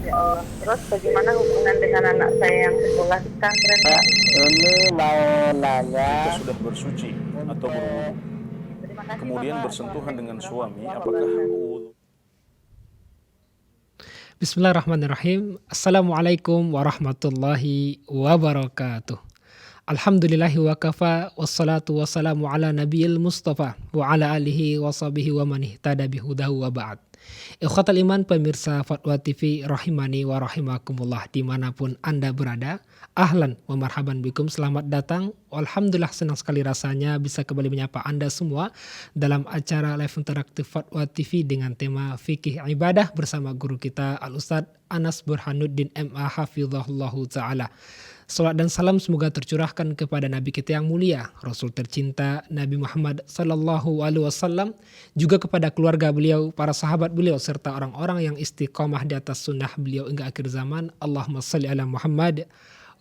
ya Allah. Terus bagaimana hubungan dengan anak saya yang sekolah di pesantren, Pak? Ini mau nanya. Jika sudah bersuci atau berwudu, Terima kasih, kemudian Bapak. bersentuhan dengan suami, Warahmatullahi apakah wabarakatuh. wudu? Bismillahirrahmanirrahim. Assalamualaikum warahmatullahi wabarakatuh. Alhamdulillahi wa kafa wassalatu wassalamu ala nabiyil mustafa wa ala alihi wa sahbihi wa man ihtada bihudahu wa ba'd. Ikhwatal iman pemirsa Fatwa TV rahimani wa rahimakumullah dimanapun Anda berada. Ahlan wa marhaban bikum, selamat datang. Alhamdulillah senang sekali rasanya bisa kembali menyapa Anda semua dalam acara live interaktif Fatwa TV dengan tema Fikih Ibadah bersama guru kita Al-Ustadz Anas Burhanuddin MA Hafizahullahu Ta'ala. Salat dan salam semoga tercurahkan kepada Nabi kita yang mulia, Rasul tercinta Nabi Muhammad Sallallahu Alaihi Wasallam, juga kepada keluarga beliau, para sahabat beliau, serta orang-orang yang istiqomah di atas sunnah beliau hingga akhir zaman. Allahumma salli ala Muhammad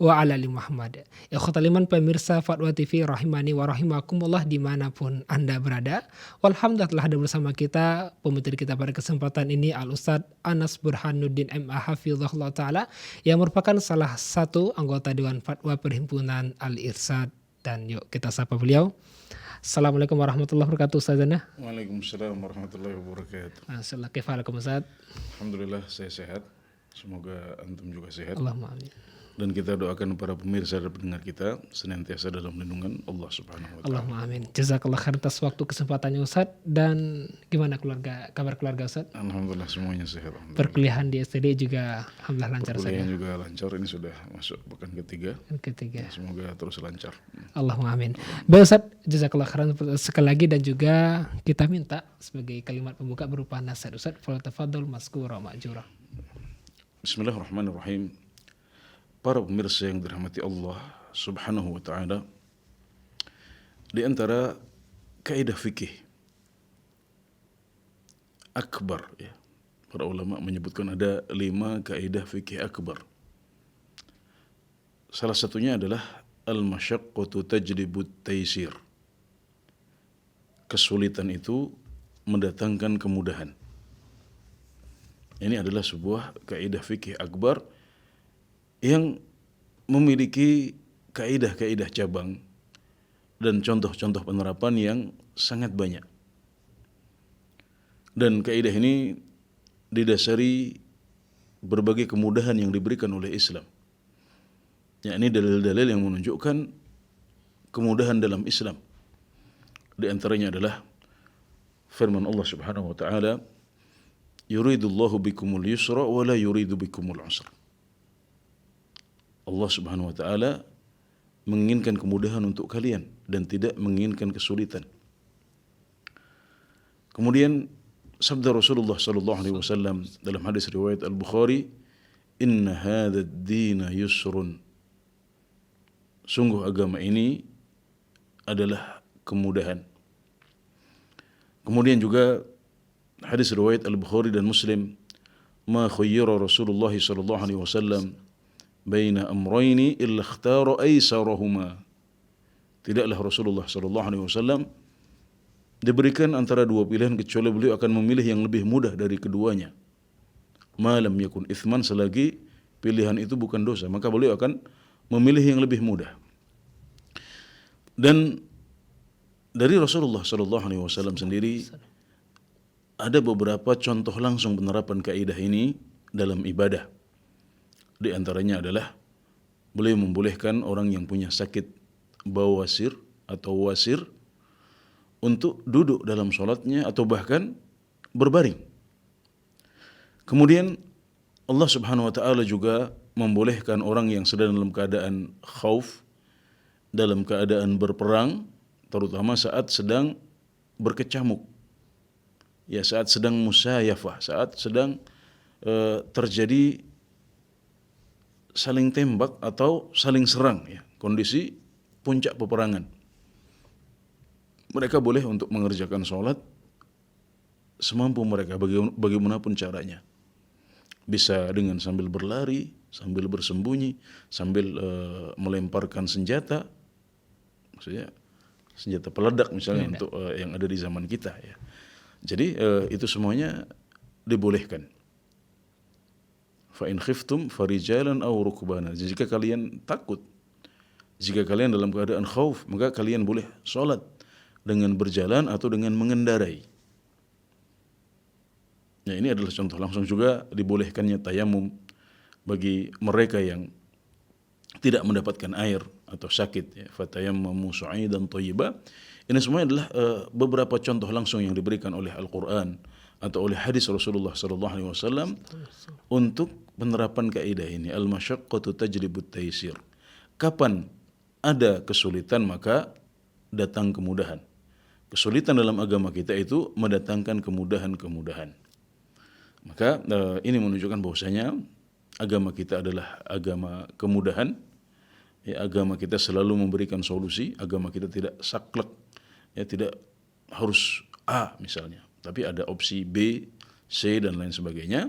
wa ala ali Muhammad. Ikhwatal iman pemirsa Fatwa TV rahimani wa rahimakumullah dimanapun Anda berada. Alhamdulillah telah ada bersama kita pemateri kita pada kesempatan ini Al-Ustadz Anas Burhanuddin MA Hafizahullah Ta'ala yang merupakan salah satu anggota Dewan Fatwa Perhimpunan Al-Irsyad. Dan yuk kita sapa beliau. Assalamualaikum warahmatullahi wabarakatuh, Ustazana. Waalaikumsalam warahmatullahi wabarakatuh. Assalamualaikum kifalakum Ustaz. Alhamdulillah saya sehat. Semoga antum juga sehat. Allahumma amin. Dan kita doakan para pemirsa dan pendengar kita senantiasa dalam lindungan Allah Subhanahu wa taala. Allahumma amin. Jazakallah khair atas waktu kesempatannya Ustaz. Dan gimana kabar keluarga Ustaz? Alhamdulillah semuanya sehat. Alhamdulillah. Perkuliahan di STD juga alhamdulillah lancar saja. Perkuliahan juga lancar, ini sudah masuk pekan ketiga. Ketiga. Semoga terus lancar. Allahumma amin. Baik Ustaz, jazakallah khairan sekali lagi, dan juga kita minta sebagai kalimat pembuka berupa nasihat Ustaz, falyatafaddal mazkura ma'jura. Bismillahirrahmanirrahim. Para pemirsa yang dirahmati Allah Subhanahu wa taala, di antara kaidah fikih akbar, ya, para ulama menyebutkan ada 5 kaidah fikih akbar. Salah satunya adalah al-masyaqqatu tajlibut taysir. Kesulitan itu mendatangkan kemudahan. Ini adalah sebuah kaidah fikih akbar yang memiliki kaidah-kaidah cabang dan contoh-contoh penerapan yang sangat banyak. Dan kaidah ini didasari berbagai kemudahan yang diberikan oleh Islam. Yakni dalil-dalil yang menunjukkan kemudahan dalam Islam. Di antaranya adalah firman Allah Subhanahu wa taala, yuridullahu bikumul yusra wa la yuridu bikumul usra. Allah Subhanahu wa taala menginginkan kemudahan untuk kalian dan tidak menginginkan kesulitan. Kemudian sabda Rasulullah sallallahu alaihi wasallam dalam hadis riwayat Al-Bukhari, "Inna hadzal dina yusrun." Sungguh agama ini adalah kemudahan. Kemudian juga hadis riwayat Al-Bukhari dan Muslim, "Ma khayyara Rasulullah sallallahu alaihi wasallam baina amrayni illa ikhtara aysarahuma." Tidaklah Rasulullah sallallahu alaihi wasallam diberikan antara 2 pilihan kecuali beliau akan memilih yang lebih mudah dari keduanya. Ma lam yakun itsman, selagi pilihan itu bukan dosa, maka beliau akan memilih yang lebih mudah. Dan dari Rasulullah sallallahu alaihi wasallam sendiri ada beberapa contoh langsung penerapan kaidah ini dalam ibadah. Di antaranya adalah beliau membolehkan orang yang punya sakit bawasir atau wasir untuk duduk dalam sholatnya atau bahkan berbaring. Kemudian Allah Subhanahu wa taala juga membolehkan orang yang sedang dalam keadaan khauf, dalam keadaan berperang, terutama saat sedang berkecamuk, ya, saat sedang musayafah, saat sedang terjadi saling tembak atau saling serang, ya, kondisi puncak peperangan. Mereka boleh untuk mengerjakan sholat semampu mereka, bagaimanapun caranya. Bisa dengan sambil berlari, sambil bersembunyi, sambil melemparkan senjata, maksudnya senjata peledak misalnya untuk yang ada di zaman kita, ya. Jadi itu semuanya dibolehkan. Fa in khiftum farijalan aw rukbana. Jika kalian takut, jika kalian dalam keadaan khauf, maka kalian boleh sholat dengan berjalan atau dengan mengendarai. Ya, ini adalah contoh langsung juga dibolehkannya tayamum bagi mereka yang tidak mendapatkan air atau sakit, ya. Fatayammamu su'idan thayyiba. Ini semua adalah beberapa contoh langsung yang diberikan oleh Al-Qur'an atau oleh hadis Rasulullah sallallahu alaihi wasallam untuk penerapan kaidah ini, al-masyaqqatu tajlibut taysir. Kapan ada kesulitan maka datang kemudahan. Kesulitan dalam agama kita itu mendatangkan kemudahan-kemudahan. Maka ini menunjukkan bahwasanya agama kita adalah agama kemudahan. Ya, agama kita selalu memberikan solusi. Agama kita tidak saklek, ya, tidak harus A misalnya, tapi ada opsi B, C dan lain sebagainya.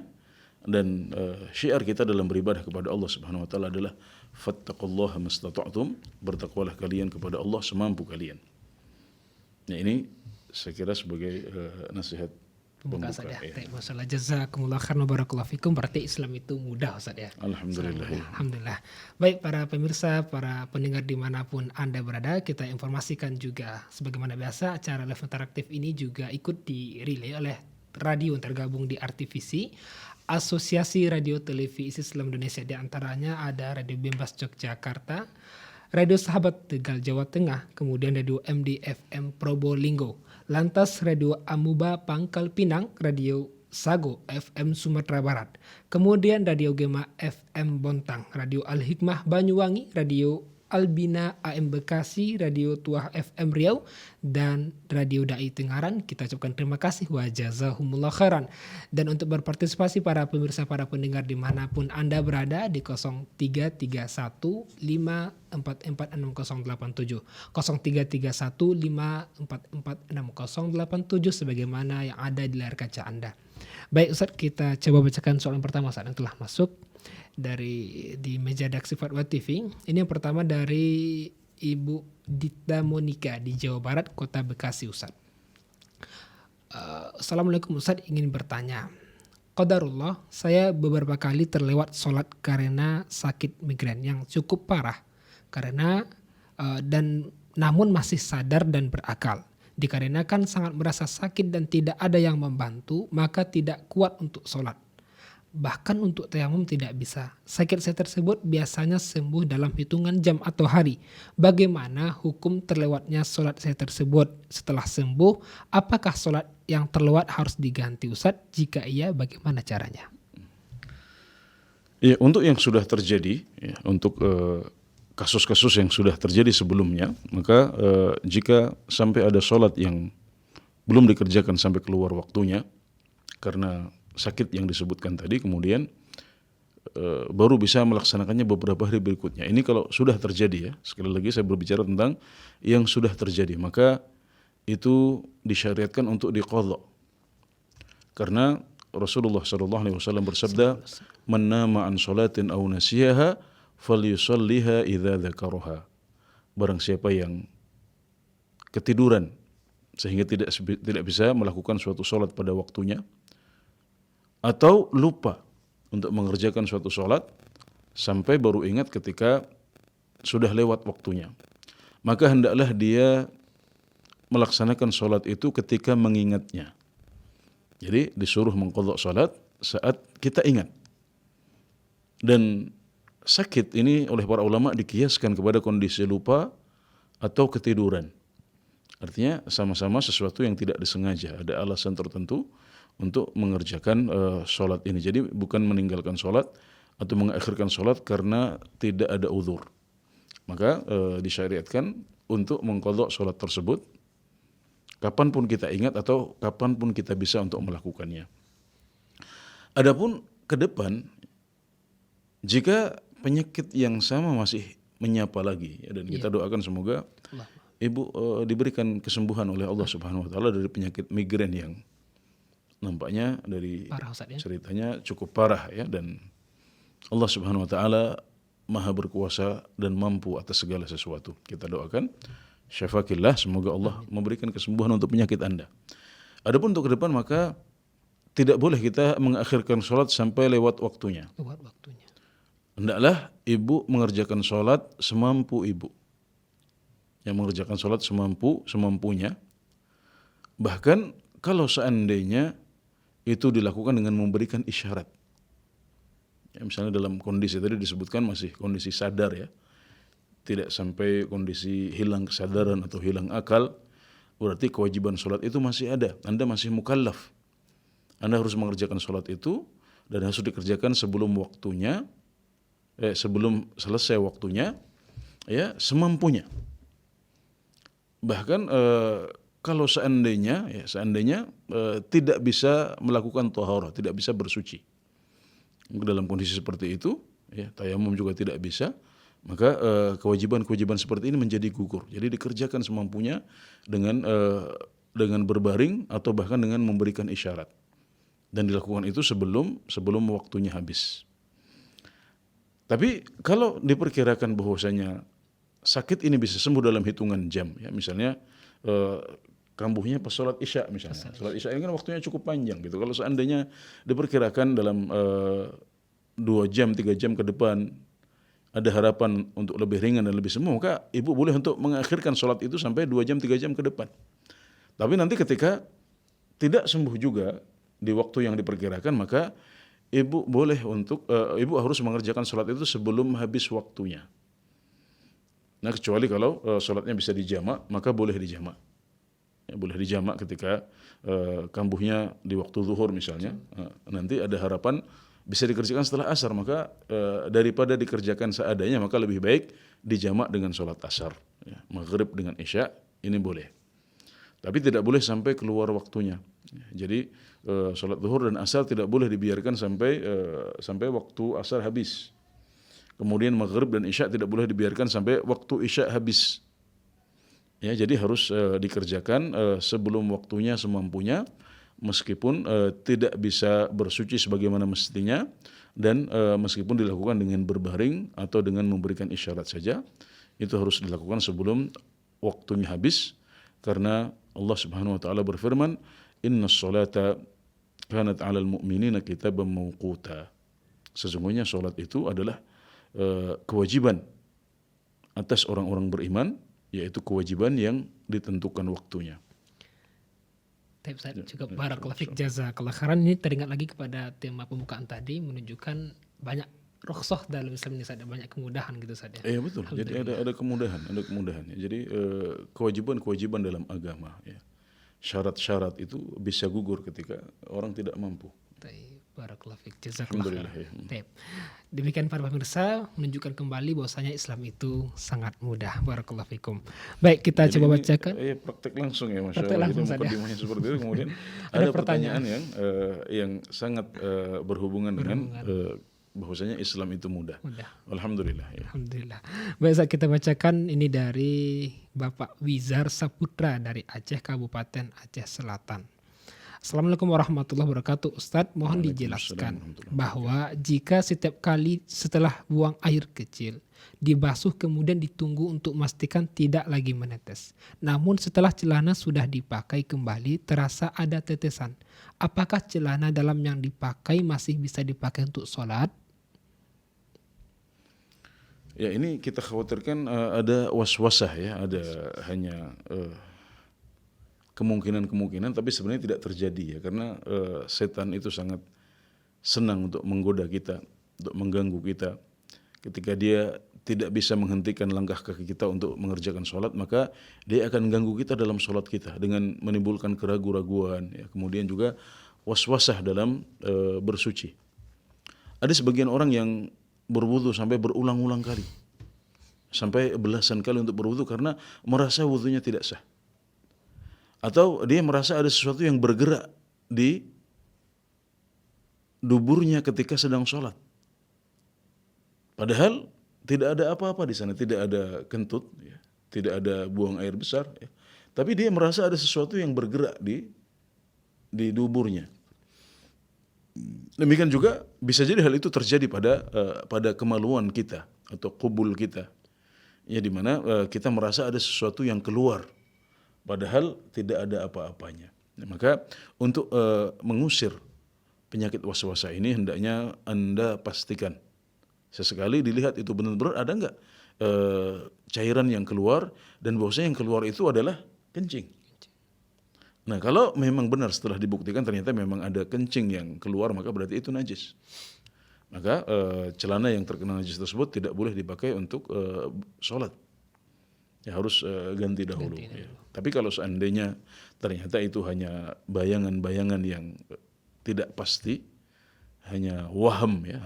Dan syiar kita dalam beribadah kepada Allah Subhanahu wa taala adalah fattaqullaha mastata'tum, bertakwalah kalian kepada Allah semampu kalian. Nah, ini saya kira sebagai nasihat Pembuka pembuka. Ustaz ya. Ya. Masalah jazakumullah khairan wa barakallahu fikum. Berarti Islam itu mudah Ustaz ya. Alhamdulillah. Alhamdulillah. Baik para pemirsa, para pendengar dimanapun Anda berada, kita informasikan juga sebagaimana biasa acara live interaktif ini juga ikut dirilai oleh radio yang tergabung di RTVC, Asosiasi Radio Televisi Islam Indonesia. Di antaranya ada Radio Bembas Yogyakarta, Radio Sahabat Tegal Jawa Tengah, kemudian Radio MDFM Probolinggo, lantas Radio Amuba Pangkal Pinang, Radio Sago FM Sumatera Barat, kemudian Radio Gema FM Bontang, Radio Al-Hikmah Banyuwangi, Radio Albina AM Bekasi, Radio Tuah FM Riau, dan Radio Dai Tengaran. Kita ucapkan terima kasih wa jazahumullah khairan. Dan untuk berpartisipasi para pemirsa, para pendengar dimanapun Anda berada di 0331 544 6087 0331 544 6087 sebagaimana yang ada di layar kaca Anda. Baik Ustaz, kita coba bacakan soalan pertama saat yang telah masuk di meja Daksi Fatwa TV. Ini yang pertama dari Ibu Dita Monika di Jawa Barat, Kota Bekasi, Ustaz. Assalamualaikum Ustaz, ingin bertanya. Qadarullah, saya beberapa kali terlewat sholat karena sakit migrain yang cukup parah. Dan namun masih sadar dan berakal. Dikarenakan sangat merasa sakit dan tidak ada yang membantu, maka tidak kuat untuk sholat. Bahkan untuk tayamum tidak bisa. Sakit saya tersebut biasanya sembuh dalam hitungan jam atau hari. Bagaimana hukum terlewatnya sholat saya tersebut? Setelah sembuh, apakah sholat yang terlewat harus diganti Ustaz? Jika iya, bagaimana caranya? Ya, untuk yang sudah terjadi, ya, untuk kasus-kasus yang sudah terjadi sebelumnya, maka jika sampai ada sholat yang belum dikerjakan sampai keluar waktunya karena sakit yang disebutkan tadi, kemudian baru bisa melaksanakannya beberapa hari berikutnya. Ini kalau sudah terjadi, ya. Sekali lagi saya berbicara tentang yang sudah terjadi, maka itu disyariatkan untuk diqadha. Karena Rasulullah SAW bersabda, "Man nama an sholatin aw nasiyaha falyusalliha idza dzakaraha." Barang siapa yang ketiduran sehingga tidak bisa melakukan suatu sholat pada waktunya, atau lupa untuk mengerjakan suatu sholat sampai baru ingat ketika sudah lewat waktunya, maka hendaklah dia melaksanakan sholat itu ketika mengingatnya. Jadi disuruh mengqadha sholat saat kita ingat. Dan sakit ini oleh para ulama dikiaskan kepada kondisi lupa atau ketiduran. Artinya sama-sama sesuatu yang tidak disengaja, ada alasan tertentu untuk mengerjakan sholat ini. Jadi bukan meninggalkan sholat atau mengakhirkan sholat karena tidak ada uzur. Maka disyariatkan untuk mengqadha sholat tersebut kapanpun kita ingat atau kapanpun kita bisa untuk melakukannya. Adapun ke depan, jika penyakit yang sama masih menyapa lagi, ya, dan kita doakan semoga ibu diberikan kesembuhan oleh Allah Subhanahu wa taala dari penyakit migrain yang nampaknya dari Parah, Ustaz, ya? ceritanya cukup parah, ya, dan Allah Subhanahu wa taala Maha berkuasa dan mampu atas segala sesuatu. Kita doakan syafakillah, semoga Allah memberikan kesembuhan untuk penyakit Anda. Adapun untuk ke depan, maka tidak boleh kita mengakhirkan sholat sampai lewat waktunya. hendaklah ibu mengerjakan sholat semampu ibu. Yang mengerjakan sholat semampunya. Bahkan kalau seandainya itu dilakukan dengan memberikan isyarat. Ya, misalnya dalam kondisi tadi disebutkan masih kondisi sadar ya. Tidak sampai kondisi hilang kesadaran atau hilang akal. Berarti kewajiban sholat itu masih ada. Anda masih mukallaf. Anda harus mengerjakan sholat itu dan harus dikerjakan sebelum waktunya, sebelum selesai waktunya, ya semampunya. Bahkan kalau seandainya tidak bisa melakukan taharah, tidak bisa bersuci dalam kondisi seperti itu, ya tayamum juga tidak bisa, maka kewajiban-kewajiban seperti ini menjadi gugur. Jadi dikerjakan semampunya dengan berbaring atau bahkan dengan memberikan isyarat. Dan dilakukan itu sebelum waktunya habis. Tapi kalau diperkirakan bahwasanya sakit ini bisa sembuh dalam hitungan jam, ya misalnya kambuhnya pas sholat isya misalnya. Sholat isya ini kan waktunya cukup panjang gitu. Kalau seandainya diperkirakan dalam 2 jam, 3 jam ke depan ada harapan untuk lebih ringan dan lebih sembuh, maka ibu boleh untuk mengakhirkan sholat itu sampai 2 jam, 3 jam ke depan. Tapi nanti ketika tidak sembuh juga di waktu yang diperkirakan, maka ibu boleh untuk ibu harus mengerjakan sholat itu sebelum habis waktunya. Nah kecuali kalau sholatnya bisa dijamak, maka boleh dijamak. Ya, boleh dijamak ketika kambuhnya di waktu zuhur misalnya. Nanti ada harapan bisa dikerjakan setelah asar, maka daripada dikerjakan seadanya, maka lebih baik dijamak dengan sholat asar. Ya, maghrib dengan isya ini boleh. Tapi tidak boleh sampai keluar waktunya. Ya, jadi sholat zuhur dan asar tidak boleh dibiarkan sampai waktu asar habis. Kemudian maghrib dan isya tidak boleh dibiarkan sampai waktu isya habis. Ya, jadi harus dikerjakan sebelum waktunya semampunya, meskipun tidak bisa bersuci sebagaimana mestinya, dan meskipun dilakukan dengan berbaring atau dengan memberikan isyarat saja, itu harus dilakukan sebelum waktunya habis, karena Allah Subhanahu wa taala berfirman, "Innas sholata kanat 'alal mu'minina kitaban mawquta." Sesungguhnya salat itu adalah kewajiban atas orang-orang beriman, yaitu kewajiban yang ditentukan waktunya. Tapi Ustaz, juga barakallahu fik, jazakallah khairan. Ini teringat lagi kepada tema pembukaan tadi, menunjukkan banyak rukhsah dalam Islam ini, ada banyak kemudahan gitu Ustaz ya. Iya betul. Jadi ada kemudahan ya. Jadi kewajiban-kewajiban dalam agama ya. Syarat-syarat itu bisa gugur ketika orang tidak mampu. Barakallahu fik, jazakallah Alhamdulillah khairan. ya. Demikian para pemirsa, menunjukkan kembali bahwasanya Islam itu sangat mudah. Barakallahu fikum. Baik, kita Jadi coba ini, bacakan. praktek langsung ya, Masya Praktek Allah. langsung Jadi saja. mukadimahnya seperti itu, kemudian Ada ada pertanyaan yang sangat berhubungan dengan bahwasanya Islam itu mudah. Alhamdulillah ya. Alhamdulillah. Baik, Ustaz, kita bacakan ini dari Bapak Wizar Saputra dari Aceh, Kabupaten Aceh Selatan. Assalamualaikum warahmatullahi wabarakatuh. Ustadz, mohon dijelaskan bahwa jika setiap kali setelah buang air kecil dibasuh kemudian ditunggu untuk memastikan tidak lagi menetes, namun setelah celana sudah dipakai kembali terasa ada tetesan, apakah celana dalam yang dipakai masih bisa dipakai untuk sholat? Ya, ini kita khawatirkan ada waswasah ya, ada hanya kemungkinan-kemungkinan, tapi sebenarnya tidak terjadi ya, karena setan itu sangat senang untuk menggoda kita, untuk mengganggu kita. Ketika dia tidak bisa menghentikan langkah kaki kita untuk mengerjakan sholat, maka dia akan mengganggu kita dalam sholat kita dengan menimbulkan keraguan-raguan, ya, kemudian juga waswasah dalam bersuci. Ada sebagian orang yang berwudu sampai berulang-ulang kali, sampai belasan kali untuk berwudu karena merasa wudunya tidak sah. Atau dia merasa ada sesuatu yang bergerak di duburnya ketika sedang sholat. Padahal tidak ada apa-apa di sana, tidak ada kentut, ya, tidak ada buang air besar. Ya. Tapi dia merasa ada sesuatu yang bergerak di duburnya. Demikian juga bisa jadi hal itu terjadi pada kemaluan kita atau kubul kita. Ya, di mana kita merasa ada sesuatu yang keluar. Padahal tidak ada apa-apanya. Nah, maka untuk mengusir penyakit waswasa ini hendaknya Anda pastikan Sesekali dilihat itu benar-benar ada nggak cairan yang keluar, dan bahwasanya yang keluar itu adalah kencing. Nah, kalau memang benar setelah dibuktikan ternyata memang ada kencing yang keluar, maka berarti itu najis. Maka celana yang terkena najis tersebut tidak boleh dipakai untuk sholat. Ya harus ganti dahulu. Ya. Tapi kalau seandainya ternyata itu hanya bayangan-bayangan yang tidak pasti, hanya waham ya,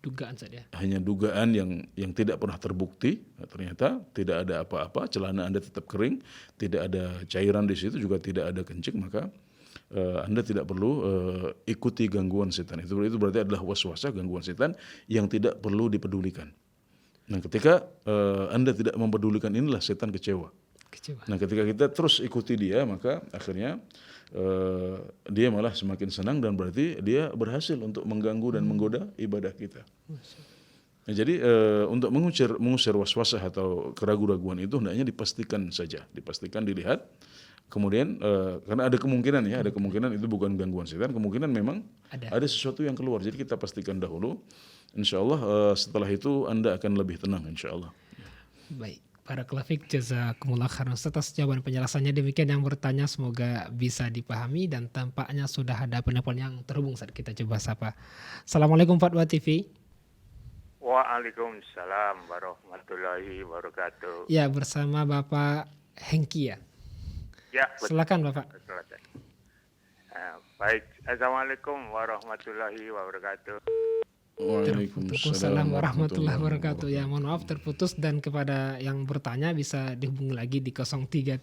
Dugaan saja. hanya dugaan yang tidak pernah terbukti, ternyata tidak ada apa-apa, celana Anda tetap kering, tidak ada cairan di situ, juga tidak ada kencing, maka Anda tidak perlu ikuti gangguan setan. Itu berarti adalah waswasah, gangguan setan yang tidak perlu dipedulikan. Nah, ketika Anda tidak mempedulikan, inilah setan kecewa. Nah, ketika kita terus ikuti dia, maka akhirnya dia malah semakin senang, dan berarti dia berhasil untuk mengganggu dan menggoda ibadah kita. Nah, jadi untuk mengusir waswasah atau keraguan-raguan itu hendaknya dipastikan saja, dilihat. Kemudian karena ada kemungkinan itu bukan gangguan setan, kemungkinan memang ada sesuatu yang keluar. Jadi kita pastikan dahulu. Insya Allah setelah itu Anda akan lebih tenang, insya Allah. Baik. Barakallahu fiik, jazakumullah khairan atas jawaban penjelasannya. Demikian yang bertanya, semoga bisa dipahami, dan tampaknya sudah ada penelpon yang terhubung saat kita coba sapa. Assalamualaikum Fatwa TV. Waalaikumsalam warahmatullahi wabarakatuh. Ya, bersama Bapak Hengki ya. Ya, Silakan Bapak. Baik, assalamualaikum warahmatullahi wabarakatuh. Waalaikumsalam warahmatullahi wabarakatuh. Ya, mohon maaf terputus, dan kepada yang bertanya bisa dihubungi lagi di 0331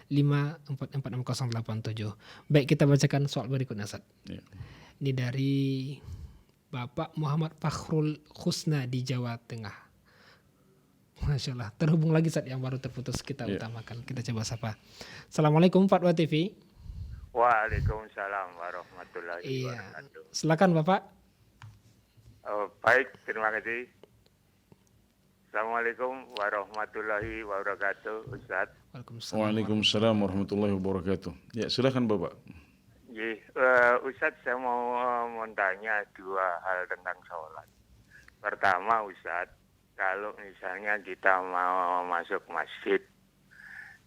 544687. Baik, kita bacakan soal berikutnya, Ustaz. Ya. Ini dari Bapak Muhammad Fakhrul Husna di Jawa Tengah. Masya Allah, terhubung lagi saat yang baru terputus, kita utamakan. Kita coba sapa. Assalamualaikum Fatwa TV. Waalaikumsalam warahmatullahi wabarakatuh. Silakan Bapak. Baik, terima kasih. Assalamualaikum warahmatullahi wabarakatuh, Ustaz. Waalaikumsalam warahmatullahi wabarakatuh. Ya, silakan Bapak. Ustaz, saya mau tanya dua hal tentang sholat. Pertama, Ustaz, kalau misalnya kita mau masuk masjid,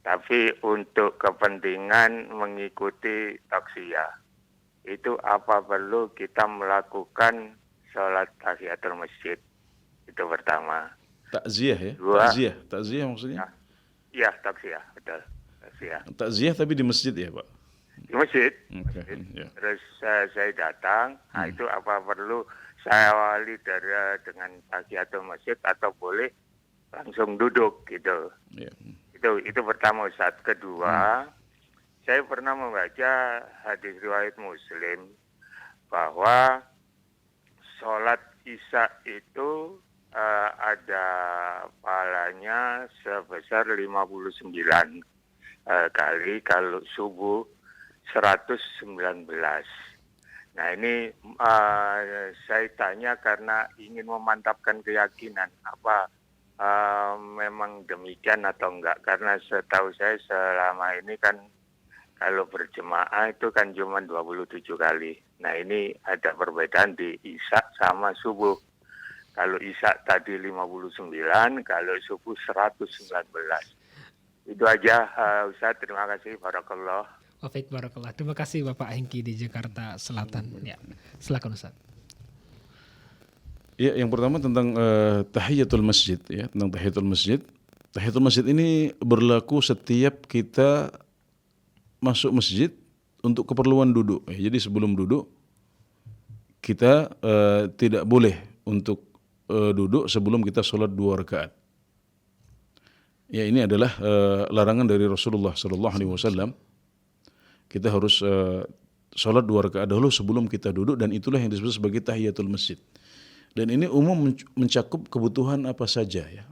tapi untuk kepentingan mengikuti taksiyah, itu apa perlu kita melakukan sholat tahiyatul masjid? Itu pertama. Takziah ya? Dua. Takziah maksudnya? Iya, taksiyah, betul. Takziah tapi di masjid ya, Pak? Di masjid. Okay, yeah. Terus saya datang, itu apa perlu saya awali dengan tahiyatul masjid atau boleh langsung duduk gitu? Yeah. Itu pertama, Ustaz. Kedua, saya pernah membaca hadis riwayat Muslim bahwa sholat Isya itu ada pahalanya sebesar 59 kali, kalau subuh 119. Nah, ini saya tanya karena ingin memantapkan keyakinan apa memang demikian atau enggak, karena setahu saya selama ini kan kalau berjemaah itu kan cuma 27 kali. Nah, ini ada perbedaan di Isya sama subuh. Kalau Isya tadi 59, kalau subuh 119. Itu aja, Ustaz. Terima kasih. Barakallah. Wafik barakallah. Terima kasih Bapak Hengki di Jakarta Selatan. Ya, silakan Ustaz. Ya, yang pertama tentang tahiyatul masjid ya, tentang tahiyatul masjid. Tahiyatul masjid ini berlaku setiap kita masuk masjid untuk keperluan duduk. Jadi sebelum duduk kita tidak boleh untuk duduk sebelum kita sholat 2 rakaat. Ya, ini adalah larangan dari Rasulullah SAW. Kita harus sholat 2 rakaat dahulu sebelum kita duduk, dan itulah yang disebut sebagai tahiyatul masjid. Dan ini umum mencakup kebutuhan apa saja ya,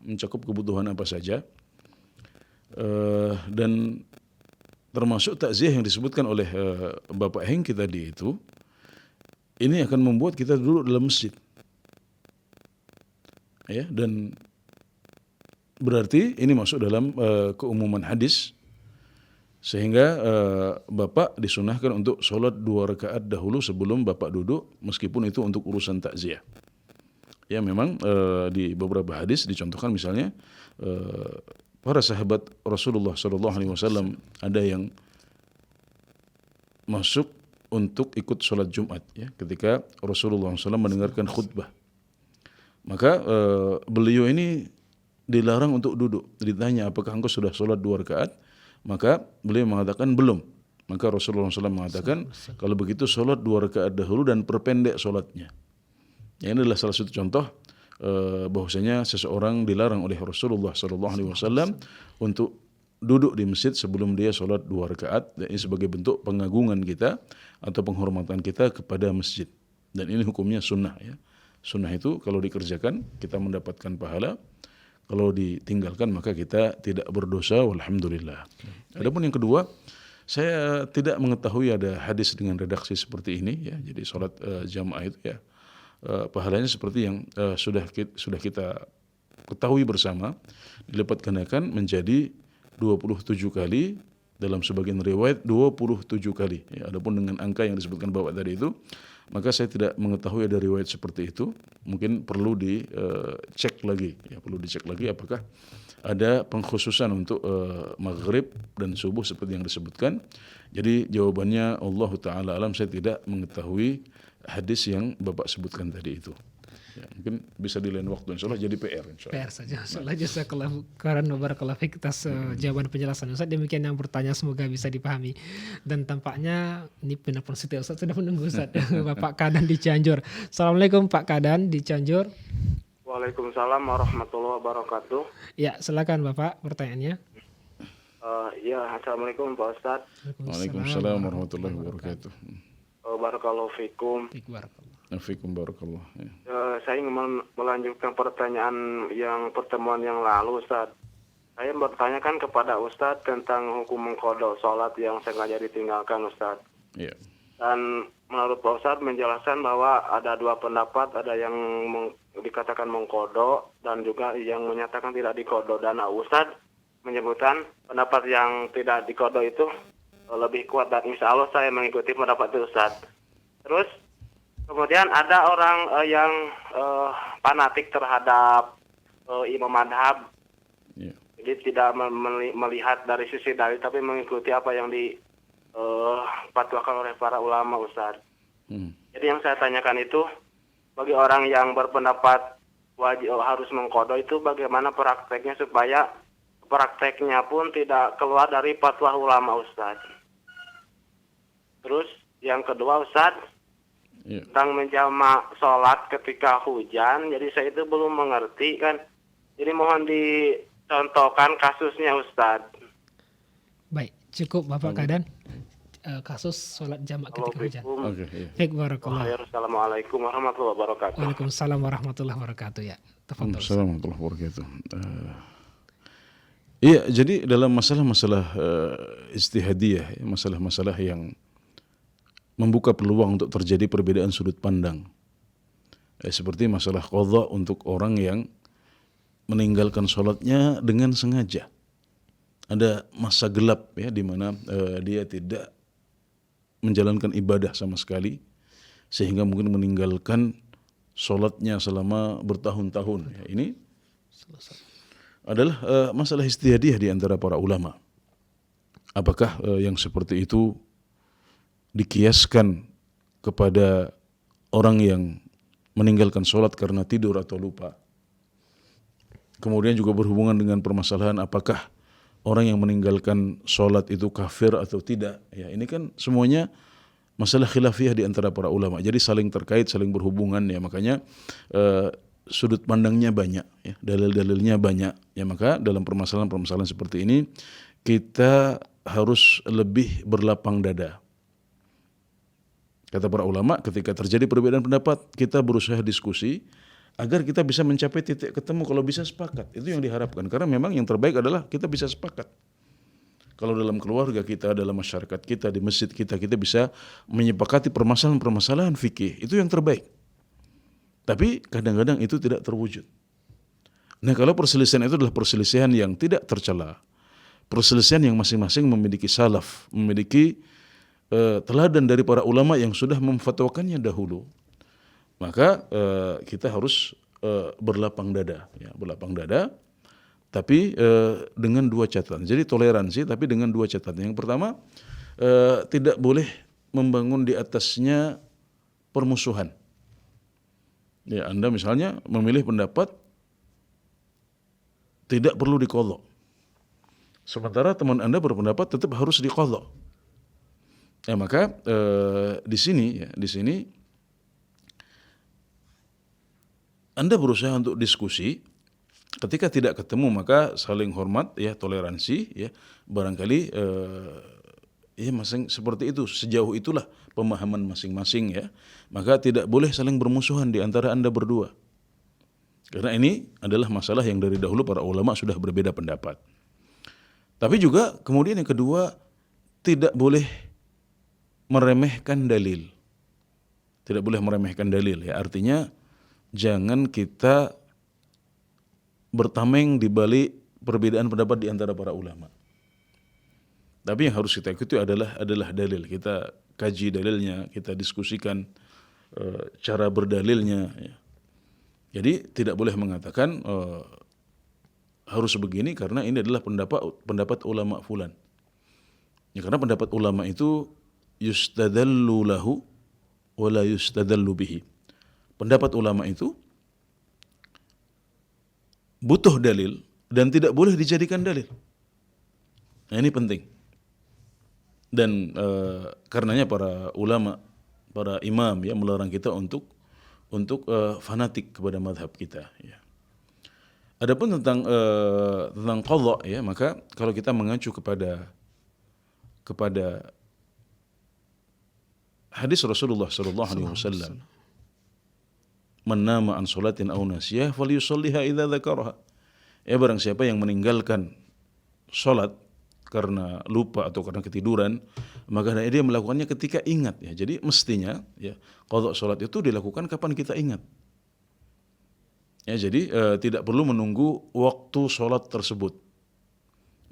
dan termasuk takziah yang disebutkan oleh Bapak Hengki tadi itu, ini akan membuat kita duduk dalam masjid. Ya, dan berarti ini masuk dalam keumuman hadis, sehingga Bapak disunahkan untuk sholat 2 rakaat dahulu sebelum Bapak duduk, meskipun itu untuk urusan takziah. Ya memang di beberapa hadis dicontohkan misalnya para sahabat Rasulullah SAW ada yang masuk untuk ikut sholat Jumat ya ketika Rasulullah SAW mendengarkan khutbah. Maka beliau ini dilarang untuk duduk. Ditanya apakah engkau sudah sholat 2 rakaat? Maka beliau mengatakan belum. Maka Rasulullah SAW mengatakan kalau begitu sholat 2 rakaat dahulu dan perpendek sholatnya. Ya, ini adalah salah satu contoh bahwasanya seseorang dilarang oleh Rasulullah SAW untuk duduk di masjid sebelum dia sholat 2 rakaat. Dan ini sebagai bentuk pengagungan kita atau penghormatan kita kepada masjid. Dan ini hukumnya sunnah ya. Sunnah itu kalau dikerjakan kita mendapatkan pahala. Kalau ditinggalkan maka kita tidak berdosa, walhamdulillah. Adapun yang kedua, saya tidak mengetahui ada hadis dengan redaksi seperti ini ya. Jadi sholat jamaah itu ya pahalanya seperti yang sudah kita ketahui bersama, dilipat gandakan menjadi 27 kali, dalam sebagian riwayat 27 kali. Ya, adapun dengan angka yang disebutkan Bapak tadi itu, maka saya tidak mengetahui ada riwayat seperti itu. Mungkin perlu dicek lagi, ya perlu dicek lagi apakah ada pengkhususan untuk maghrib dan subuh seperti yang disebutkan. Jadi jawabannya Allah Ta'ala alam, saya tidak mengetahui hadis yang Bapak sebutkan tadi itu. Ya, mungkin bisa di lain waktu insyaallah jadi PR insyaallah. PR saja. Insyaallah jazakallahu khairan wa barakallahu fik atas jawaban penjelasan Ustaz. Demikian yang bertanya semoga bisa dipahami. Dan tampaknya ini penelpon setia Ustaz sudah menunggu Ustaz. Bapak Kadan di Cianjur. Assalamualaikum Pak Kadan di Cianjur. Waalaikumsalam warahmatullahi wabarakatuh. Ya, silakan Bapak pertanyaannya. Ya, assalamualaikum Pak Ustadz. Waalaikumsalam warahmatullahi wabarakatuh. Barakallahu fikum. Fikum barakallah. Ya. Saya ingin melanjutkan pertanyaan yang pertemuan yang lalu, Ustadz. Saya bertanyakan kepada Ustadz tentang hukum mengkodok sholat yang sengaja ditinggalkan, Ustadz. Yeah. Dan menurut Pak Ustadz menjelaskan bahwa ada 2 pendapat, ada yang dikatakan mengkodok dan juga yang menyatakan tidak dikodok. Dan Ustadz menyebutkan pendapat yang tidak dikodok itu lebih kuat, dan insya Allah saya mengikuti pendapat itu, Ustadz. Terus kemudian ada orang yang fanatik terhadap imam madhab, jadi tidak melihat dari sisi dalil, tapi mengikuti apa yang dipatwakan oleh para ulama, Ustaz. Jadi yang saya tanyakan itu, bagi orang yang berpendapat wajib harus mengkodok itu bagaimana prakteknya supaya prakteknya pun tidak keluar dari fatwa ulama, Ustaz. Terus yang kedua, Ustaz, tentang menjamak sholat ketika hujan. Jadi saya itu belum mengerti kan. Jadi mohon dicontohkan kasusnya, Ustaz. Baik, cukup Bapak Kadan. Kasus sholat jamak ketika hujan. Baik, barakallah. Assalamualaikum warahmatullahi wabarakatuh. Waalaikumsalam warahmatullahi wabarakatuh. Ya, tafadhol. Assalamualaikum warahmatullahi wabarakatuh. Iya, jadi dalam masalah-masalah istihadiyah, masalah-masalah yang membuka peluang untuk terjadi perbedaan sudut pandang. Seperti masalah qadha untuk orang yang meninggalkan sholatnya dengan sengaja. Ada masa gelap ya di mana dia tidak menjalankan ibadah sama sekali sehingga mungkin meninggalkan sholatnya selama bertahun-tahun. Ya, ini adalah masalah istihadiyah di antara para ulama. Apakah yang seperti itu dikiaskan kepada orang yang meninggalkan sholat karena tidur atau lupa? Kemudian juga berhubungan dengan permasalahan apakah orang yang meninggalkan sholat itu kafir atau tidak. Ya, ini kan semuanya masalah khilafiyah di antara para ulama. Jadi saling terkait, saling berhubungan ya. Makanya sudut pandangnya banyak, ya, dalil-dalilnya banyak. Ya, maka dalam permasalahan-permasalahan seperti ini kita harus lebih berlapang dada. Kata para ulama, ketika terjadi perbedaan pendapat, kita berusaha diskusi agar kita bisa mencapai titik ketemu, kalau bisa sepakat. Itu yang diharapkan. Karena memang yang terbaik adalah kita bisa sepakat. Kalau dalam keluarga kita, dalam masyarakat kita, di masjid kita, kita bisa menyepakati permasalahan-permasalahan fikih. Itu yang terbaik. Tapi kadang-kadang itu tidak terwujud. Nah, kalau perselisihan itu adalah perselisihan yang tidak tercela, perselisihan yang masing-masing memiliki salaf, memiliki teladan dari para ulama yang sudah memfatwakannya dahulu, maka kita harus berlapang dada, ya, berlapang dada, tapi dengan dua catatan. Jadi toleransi, tapi dengan dua catatan. Yang pertama, tidak boleh membangun di atasnya permusuhan. Ya, Anda misalnya memilih pendapat tidak perlu diqadha. Sementara teman Anda berpendapat tetap harus diqadha. Ya, maka di sini Anda berusaha untuk diskusi. Ketika tidak ketemu maka saling hormat, ya, toleransi, ya, barangkali ya masing seperti itu, sejauh itulah pemahaman masing-masing, ya. Maka tidak boleh saling bermusuhan di antara Anda berdua. Karena ini adalah masalah yang dari dahulu para ulama sudah berbeda pendapat. Tapi juga kemudian yang kedua, tidak boleh meremehkan dalil. Tidak boleh meremehkan dalil, ya. Artinya jangan kita bertameng di balik perbedaan pendapat di antara para ulama. Tapi yang harus kita ikuti adalah dalil. Kita kaji dalilnya, kita diskusikan cara berdalilnya, ya. Jadi tidak boleh mengatakan harus begini karena ini adalah pendapat ulama fulan. Ya, karena pendapat ulama itu yustadallu lahu wa la yustadallu bihi. Pendapat ulama itu butuh dalil dan tidak boleh dijadikan dalil. Nah, ini penting. Dan karenanya para ulama, para imam, ya, melarang kita untuk fanatik kepada madhab kita, ya. Adapun tentang qadha, ya, maka kalau kita mengacu kepada hadis Rasulullah sallallahu alaihi wasallam, man nama an salatin aw nasiyah falyusalliha idza dzakaraha. Ya, barang siapa yang meninggalkan salat karena lupa atau karena ketiduran, maka dia melakukannya ketika ingat, ya. Jadi mestinya, ya, qadha salat itu dilakukan kapan kita ingat. Ya, jadi tidak perlu menunggu waktu salat tersebut.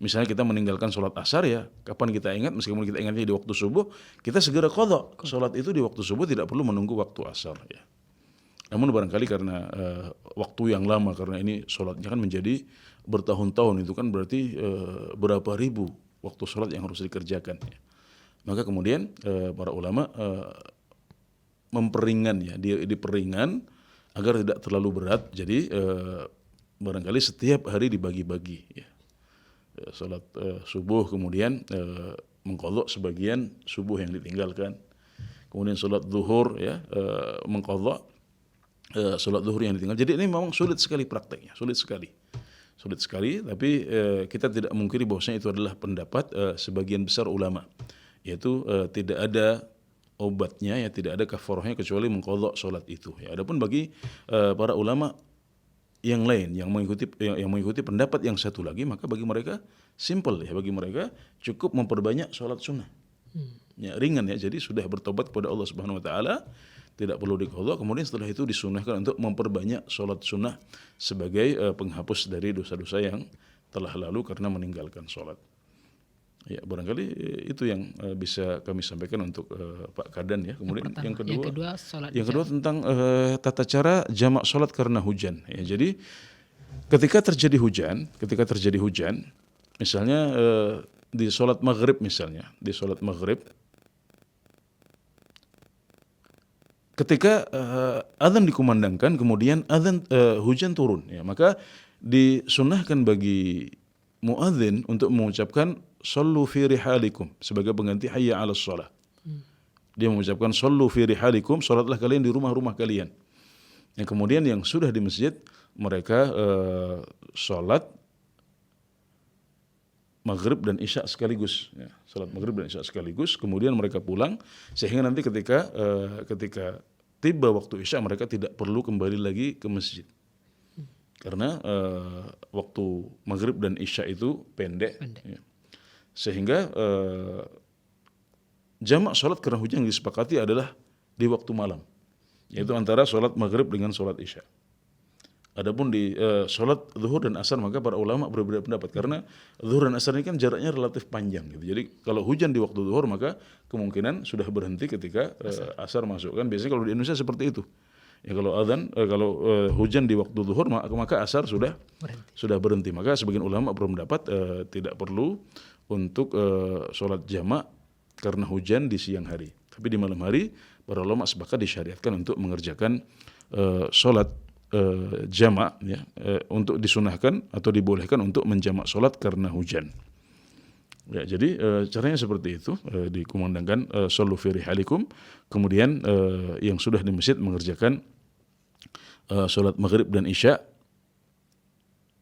Misalnya kita meninggalkan salat asar, ya, kapan kita ingat, meskipun kita ingatnya di waktu subuh, kita segera qadha salat itu di waktu subuh, tidak perlu menunggu waktu asar, ya. Namun barangkali karena waktu yang lama, karena ini sholatnya kan menjadi bertahun-tahun, itu kan berarti berapa ribu waktu sholat yang harus dikerjakan, ya. Maka kemudian para ulama memperingan, ya, diperingan agar tidak terlalu berat. Jadi barangkali setiap hari dibagi-bagi, ya. Sholat subuh kemudian mengqadha sebagian subuh yang ditinggalkan, kemudian sholat zuhur, ya, mengqadha sholat zuhur yang ditinggal. Jadi ini memang sulit sekali prakteknya, sulit sekali. Tapi kita tidak mungkiri bahwasanya itu adalah pendapat sebagian besar ulama, yaitu tidak ada obatnya, ya, tidak ada kafarahnya kecuali mengqadha sholat itu, ya. Adapun bagi para ulama yang lain yang mengikuti pendapat yang satu lagi, maka bagi mereka simple, ya, bagi mereka cukup memperbanyak sholat sunnah, ya, ringan, ya. Jadi sudah bertobat kepada Allah Subhanahu wa taala, tidak perlu diqadha. Kemudian setelah itu disunahkan untuk memperbanyak sholat sunnah sebagai penghapus dari dosa-dosa yang telah lalu karena meninggalkan sholat. Ya, barangkali itu yang bisa kami sampaikan untuk Pak Kadan, ya. Kemudian yang kedua tentang tata cara jamak sholat karena hujan, ya. Jadi ketika terjadi hujan, misalnya di sholat maghrib, ketika azan dikumandangkan, kemudian hujan turun, ya, maka disunnahkan bagi muadzin untuk mengucapkan sallu fi rihalikum sebagai pengganti hayya 'alas shalah. Dia mengucapkan sallu fi rihalikum, salatlah kalian di rumah-rumah kalian. Yang kemudian yang sudah di masjid, mereka salat maghrib dan isya sekaligus, ya. Salat maghrib dan isya sekaligus, kemudian mereka pulang, sehingga nanti ketika tiba waktu isya mereka tidak perlu kembali lagi ke masjid. Karena waktu maghrib dan isya itu pendek. Ya. Sehingga jamak sholat karena hujan yang disepakati adalah di waktu malam, yaitu antara sholat maghrib dengan sholat isya. Adapun di sholat zuhur dan asar, maka para ulama berbeda pendapat, karena zuhur dan asar ini kan jaraknya relatif panjang, gitu. Jadi kalau hujan di waktu zuhur, maka kemungkinan sudah berhenti ketika asar masuk. Kan biasanya kalau di Indonesia seperti itu. Ya kalau hujan di waktu zuhur maka asar sudah berhenti. Maka sebagian ulama berpendapat tidak perlu untuk sholat jamak karena hujan di siang hari. Tapi di malam hari para ulama sepakat disyariatkan untuk mengerjakan sholat jamak, ya, untuk disunahkan atau dibolehkan untuk menjamak sholat karena hujan. Ya, jadi caranya seperti itu, dikumandangkan shollu fi rihalikum, kemudian yang sudah di masjid mengerjakan sholat maghrib dan isya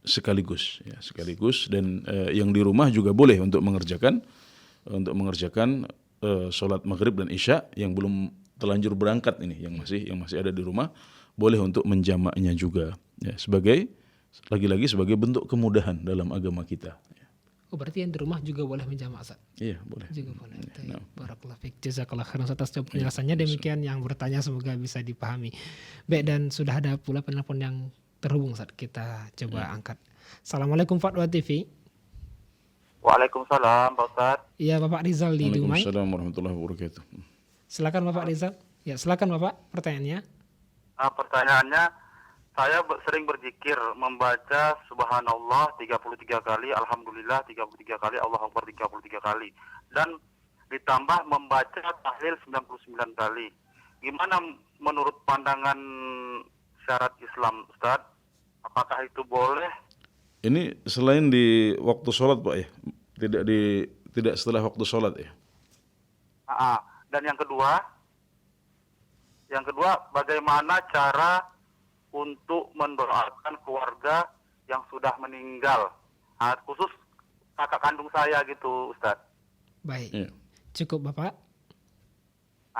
sekaligus dan yang di rumah juga boleh untuk mengerjakan sholat maghrib dan isya yang belum terlanjur berangkat ini, yang masih ada di rumah, boleh untuk menjamaknya juga, ya, sebagai bentuk kemudahan dalam agama kita. Oh, berarti yang di rumah juga boleh menjamak, Ustaz? Iya, boleh. Juga boleh. Barakallahu fiik. Jazakallahu khairan atas penjelasannya. Demikian yang bertanya semoga bisa dipahami. Baik, dan sudah ada pula penelpon yang terhubung, Ustaz. Kita coba angkat. Assalamualaikum Fatwa TV. Waalaikumsalam, Pak Ustaz. Iya, Bapak Rizal di Dumai. Waalaikumsalam warahmatullahi wabarakatuh. Silakan Bapak Rizal. Ya, silakan Bapak pertanyaannya. Pertanyaannya, saya sering berzikir membaca subhanallah 33 kali, alhamdulillah 33 kali, Allahu Akbar 33 kali, dan ditambah membaca tahlil 99 kali. Gimana menurut pandangan syarat Islam, Ustaz? Apakah itu boleh? Ini selain di waktu sholat, Pak, ya? Tidak setelah waktu sholat, ya? Dan yang kedua, bagaimana cara untuk mendoakan keluarga yang sudah meninggal, khusus kakak kandung saya gitu, Ustaz. Baik, Ya. Cukup Bapak.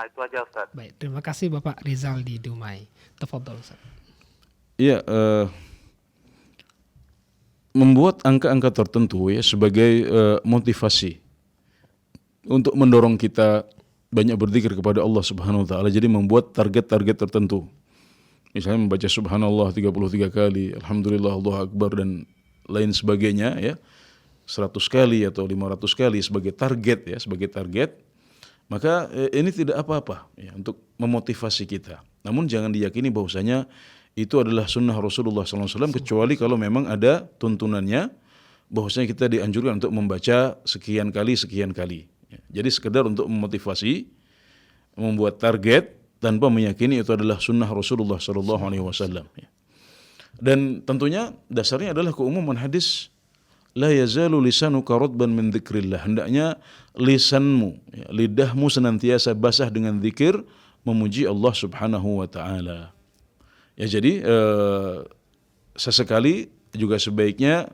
Itu aja, Ustaz. Baik, terima kasih Bapak Rizal di Dumai. Tafadhol, Ustaz. Iya, membuat angka-angka tertentu, ya, sebagai motivasi untuk mendorong kita banyak berzikir kepada Allah Subhanahu wa taala. Jadi membuat target-target tertentu. Misalnya membaca subhanallah 33 kali, alhamdulillah, Allahu Akbar, dan lain sebagainya, ya. 100 kali atau 500 kali sebagai target, ya, maka ini tidak apa-apa, ya, untuk memotivasi kita. Namun jangan diyakini bahwasanya itu adalah sunnah Rasulullah SAW, kecuali kalau memang ada tuntunannya bahwasanya kita dianjurkan untuk membaca sekian kali. Ya. Jadi sekedar untuk memotivasi, membuat target tanpa meyakini itu adalah sunnah Rasulullah SAW. Ya. Dan tentunya dasarnya adalah keumuman hadis, la yazalu lisanuka radban min dzikrillah. Hendaknya lisanmu, ya, lidahmu senantiasa basah dengan zikir memuji Allah Subhanahu wa taala. Ya, jadi sesekali juga sebaiknya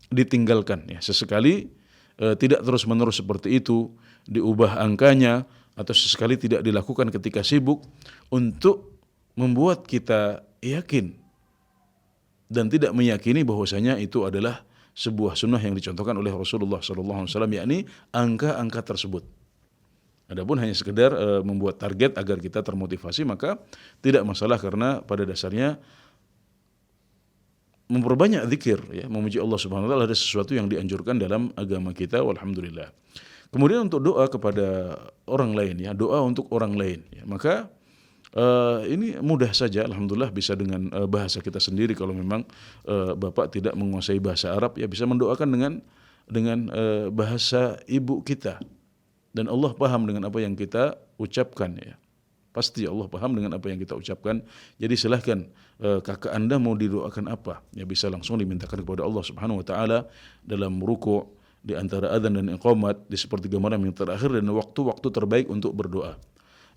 ditinggalkan, ya. Sesekali tidak terus-menerus seperti itu, diubah angkanya, atau sesekali tidak dilakukan ketika sibuk, untuk membuat kita yakin dan tidak meyakini bahwasanya itu adalah sebuah sunnah yang dicontohkan oleh Rasulullah SAW, yakni angka-angka tersebut. Adapun hanya sekedar membuat target agar kita termotivasi, maka tidak masalah, karena pada dasarnya memperbanyak zikir, ya, memuji Allah Subhanahu wa taala ada sesuatu yang dianjurkan dalam agama kita, walhamdulillah. Kemudian untuk doa kepada orang lain, ya, doa untuk orang lain, ya, maka ini mudah saja, alhamdulillah, bisa dengan bahasa kita sendiri. Kalau memang Bapak tidak menguasai bahasa Arab, ya bisa mendoakan dengan bahasa ibu kita, dan Allah paham dengan apa yang kita ucapkan, ya. Pasti Allah paham dengan apa yang kita ucapkan. Jadi silahkan kakak Anda mau didoakan apa, ya bisa langsung dimintakan kepada Allah Subhanahu wa taala dalam ruku', di antara adzan dan iqamat, di sepertiga malam yang terakhir, dan waktu-waktu terbaik untuk berdoa.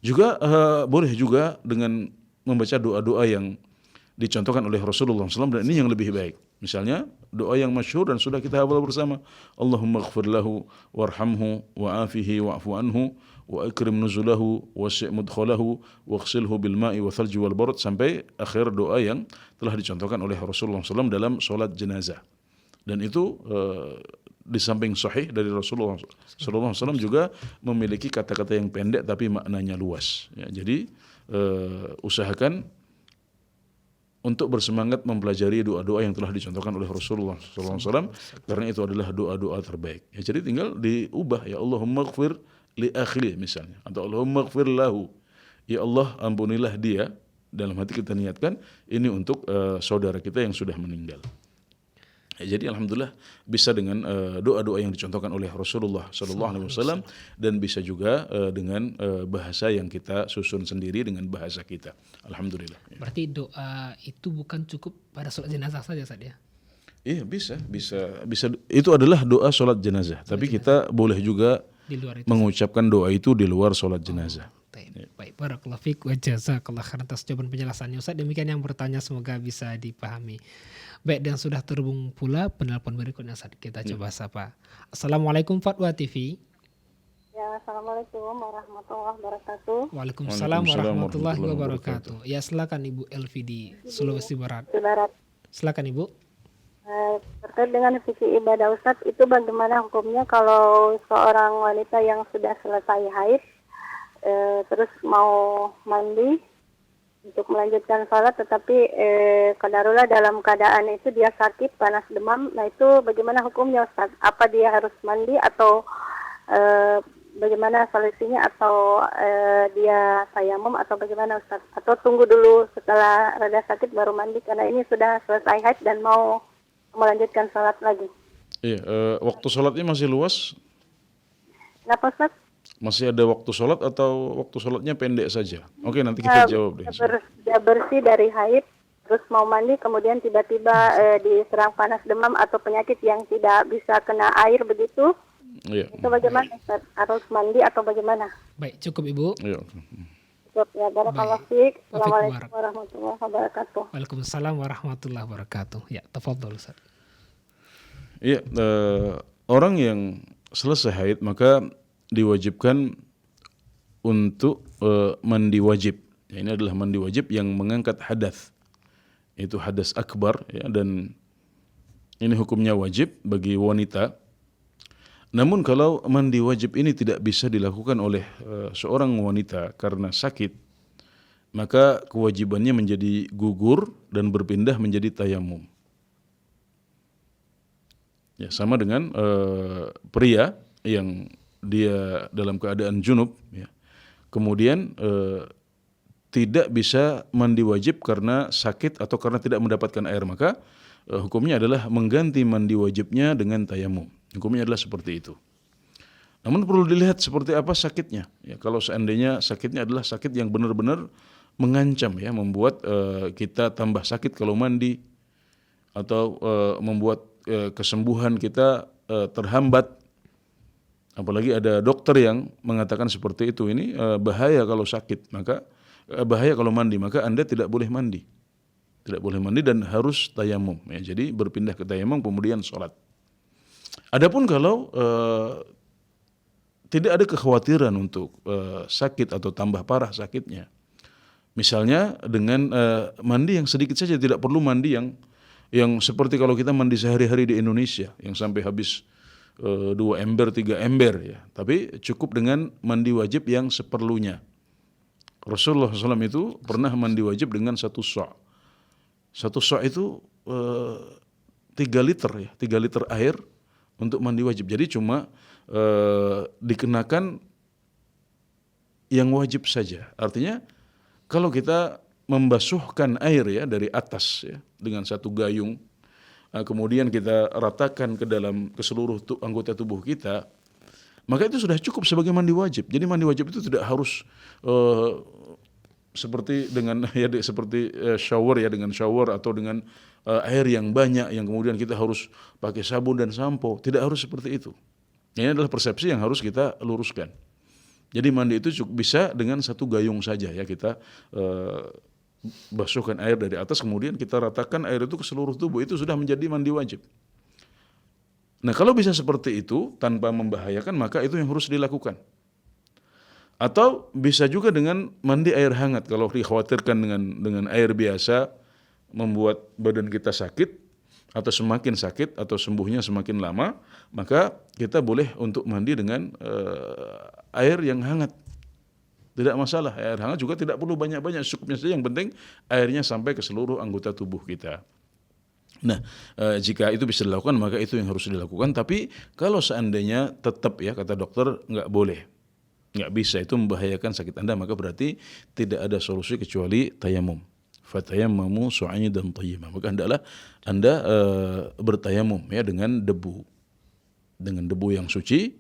Juga boleh juga dengan membaca doa-doa yang dicontohkan oleh Rasulullah SAW, dan ini yang lebih baik. Misalnya doa yang masyhur dan sudah kita hafal bersama, Allahumma ighfir lahu warhamhu wa'afihi wa'fu anhu wa akrim nuzulahu wasi' mudkhalahu waghsilhu bil ma'i wa thalji wal barad, sampai akhir doa yang telah dicontohkan oleh Rasulullah SAW dalam sholat jenazah. Dan itu di samping sahih dari Rasulullah SAW juga memiliki kata-kata yang pendek tapi maknanya luas, ya. Jadi usahakan untuk bersemangat mempelajari doa-doa yang telah dicontohkan oleh Rasulullah SAW, karena itu adalah doa-doa terbaik, ya. Jadi tinggal diubah, ya Allahumma ighfir li akhi misalnya, atau Allahumma ighfir lahu, ya Allah ampunilah dia dalam hati kita niatkan ini untuk saudara kita yang sudah meninggal. Jadi alhamdulillah bisa dengan doa-doa yang dicontohkan oleh Rasulullah SAW dan bisa juga dengan bahasa yang kita susun sendiri dengan bahasa kita. Alhamdulillah. Berarti doa itu bukan cukup pada sholat jenazah saja Ustaz ya? Iya bisa. Itu adalah doa sholat jenazah. Tapi kita boleh juga Di luar itu. mengucapkan doa itu di luar sholat jenazah. Baik, barakallahu fiik wa jazakallahu khairan atas jawaban penjelasannya Ustaz. Demikian yang bertanya semoga bisa dipahami. Baik, dan sudah terhubung pula penelpon berikutnya Ustaz. Kita coba sapa. Assalamualaikum Fatwa TV. Ya, Assalamualaikum warahmatullahi wabarakatuh. Waalaikumsalam warahmatullahi wabarakatuh. Ya, silakan Ibu Elvi di Sulawesi Barat. Barat. Silakan Ibu. Terkait dengan fikih ibadah Ustadz, itu bagaimana hukumnya kalau seorang wanita yang sudah selesai haid, terus mau mandi untuk melanjutkan sholat, tetapi qadarullah dalam keadaan itu dia sakit, panas, demam, nah itu bagaimana hukumnya Ustadz? Apa dia harus mandi atau bagaimana solusinya, atau dia tayamum atau bagaimana Ustadz? Atau tunggu dulu setelah rada sakit baru mandi karena ini sudah selesai haid dan mau melanjutkan sholat lagi. Iya, waktu sholatnya masih luas? Kenapa Ustaz? Masih ada waktu sholat atau waktu sholatnya pendek saja? Oke, nanti kita jawab deh. Dia bersih dari haid, terus mau mandi, kemudian tiba-tiba diserang panas, demam atau penyakit yang tidak bisa kena air begitu. Iya. Itu bagaimana Ustaz? Harus mandi atau bagaimana? Baik, cukup Ibu. Iya. Cukup ya, barakallahu fiik. Baik. Assalamualaikum warahmatullahi wabarakatuh. Waalaikumsalam warahmatullahi wabarakatuh. Ya, tafadhol Ustaz. Iya, orang yang selesai haid maka diwajibkan untuk mandi wajib. Ya, ini adalah mandi wajib yang mengangkat hadas. Itu hadas akbar ya, dan ini hukumnya wajib bagi wanita. Namun kalau mandi wajib ini tidak bisa dilakukan oleh seorang wanita karena sakit, maka kewajibannya menjadi gugur dan berpindah menjadi tayamum. Ya, sama dengan pria yang dia dalam keadaan junub, ya, kemudian tidak bisa mandi wajib karena sakit atau karena tidak mendapatkan air, maka hukumnya adalah mengganti mandi wajibnya dengan tayamum. Hukumnya adalah seperti itu. Namun perlu dilihat seperti apa sakitnya. Ya, kalau seandainya sakitnya adalah sakit yang benar-benar mengancam, ya, membuat kita tambah sakit kalau mandi, atau membuat kesembuhan kita terhambat. Apalagi ada dokter yang mengatakan seperti itu, ini bahaya kalau sakit, maka bahaya kalau mandi, maka Anda tidak boleh mandi. Tidak boleh mandi dan harus tayamum. Ya, jadi berpindah ke tayamum kemudian sholat. Adapun kalau tidak ada kekhawatiran untuk sakit atau tambah parah sakitnya, misalnya dengan mandi yang sedikit saja, tidak perlu mandi yang seperti kalau kita mandi sehari-hari di Indonesia yang sampai habis 2 ember, 3 ember, ya. Tapi cukup dengan mandi wajib yang seperlunya. Rasulullah SAW itu pernah mandi wajib dengan 1 sa'. 1 sa' itu 3 liter, ya, 3 liter air untuk mandi wajib. Jadi cuma dikenakan yang wajib saja. Artinya kalau kita membasuhkan air, ya, dari atas, ya, dengan 1 gayung, kemudian kita ratakan ke seluruh anggota tubuh kita, maka itu sudah cukup sebagai mandi wajib. Jadi mandi wajib itu tidak harus seperti dengan seperti shower, ya, dengan shower atau dengan air yang banyak yang kemudian kita harus pakai sabun dan sampo. Tidak harus seperti itu. Ini adalah persepsi yang harus kita luruskan. Jadi mandi itu cukup bisa dengan 1 gayung saja, ya, kita basuhkan air dari atas, kemudian kita ratakan air itu ke seluruh tubuh, itu sudah menjadi mandi wajib. Nah, kalau bisa seperti itu tanpa membahayakan, maka itu yang harus dilakukan. Atau bisa juga dengan mandi air hangat. Kalau dikhawatirkan dengan air biasa membuat badan kita sakit atau semakin sakit atau sembuhnya semakin lama, maka kita boleh untuk mandi dengan air yang hangat. Tidak masalah, air hangat juga tidak perlu banyak-banyak, cukupnya saja, yang penting airnya sampai ke seluruh anggota tubuh kita. Nah, jika itu bisa dilakukan, maka itu yang harus dilakukan. Tapi kalau seandainya tetap, ya, kata dokter, nggak boleh. nggak bisa, itu membahayakan sakit Anda, maka berarti tidak ada solusi kecuali tayamum. Fatayammamu su'idan thayyiban. Maka hendaklah Anda bertayamum ya dengan debu yang suci,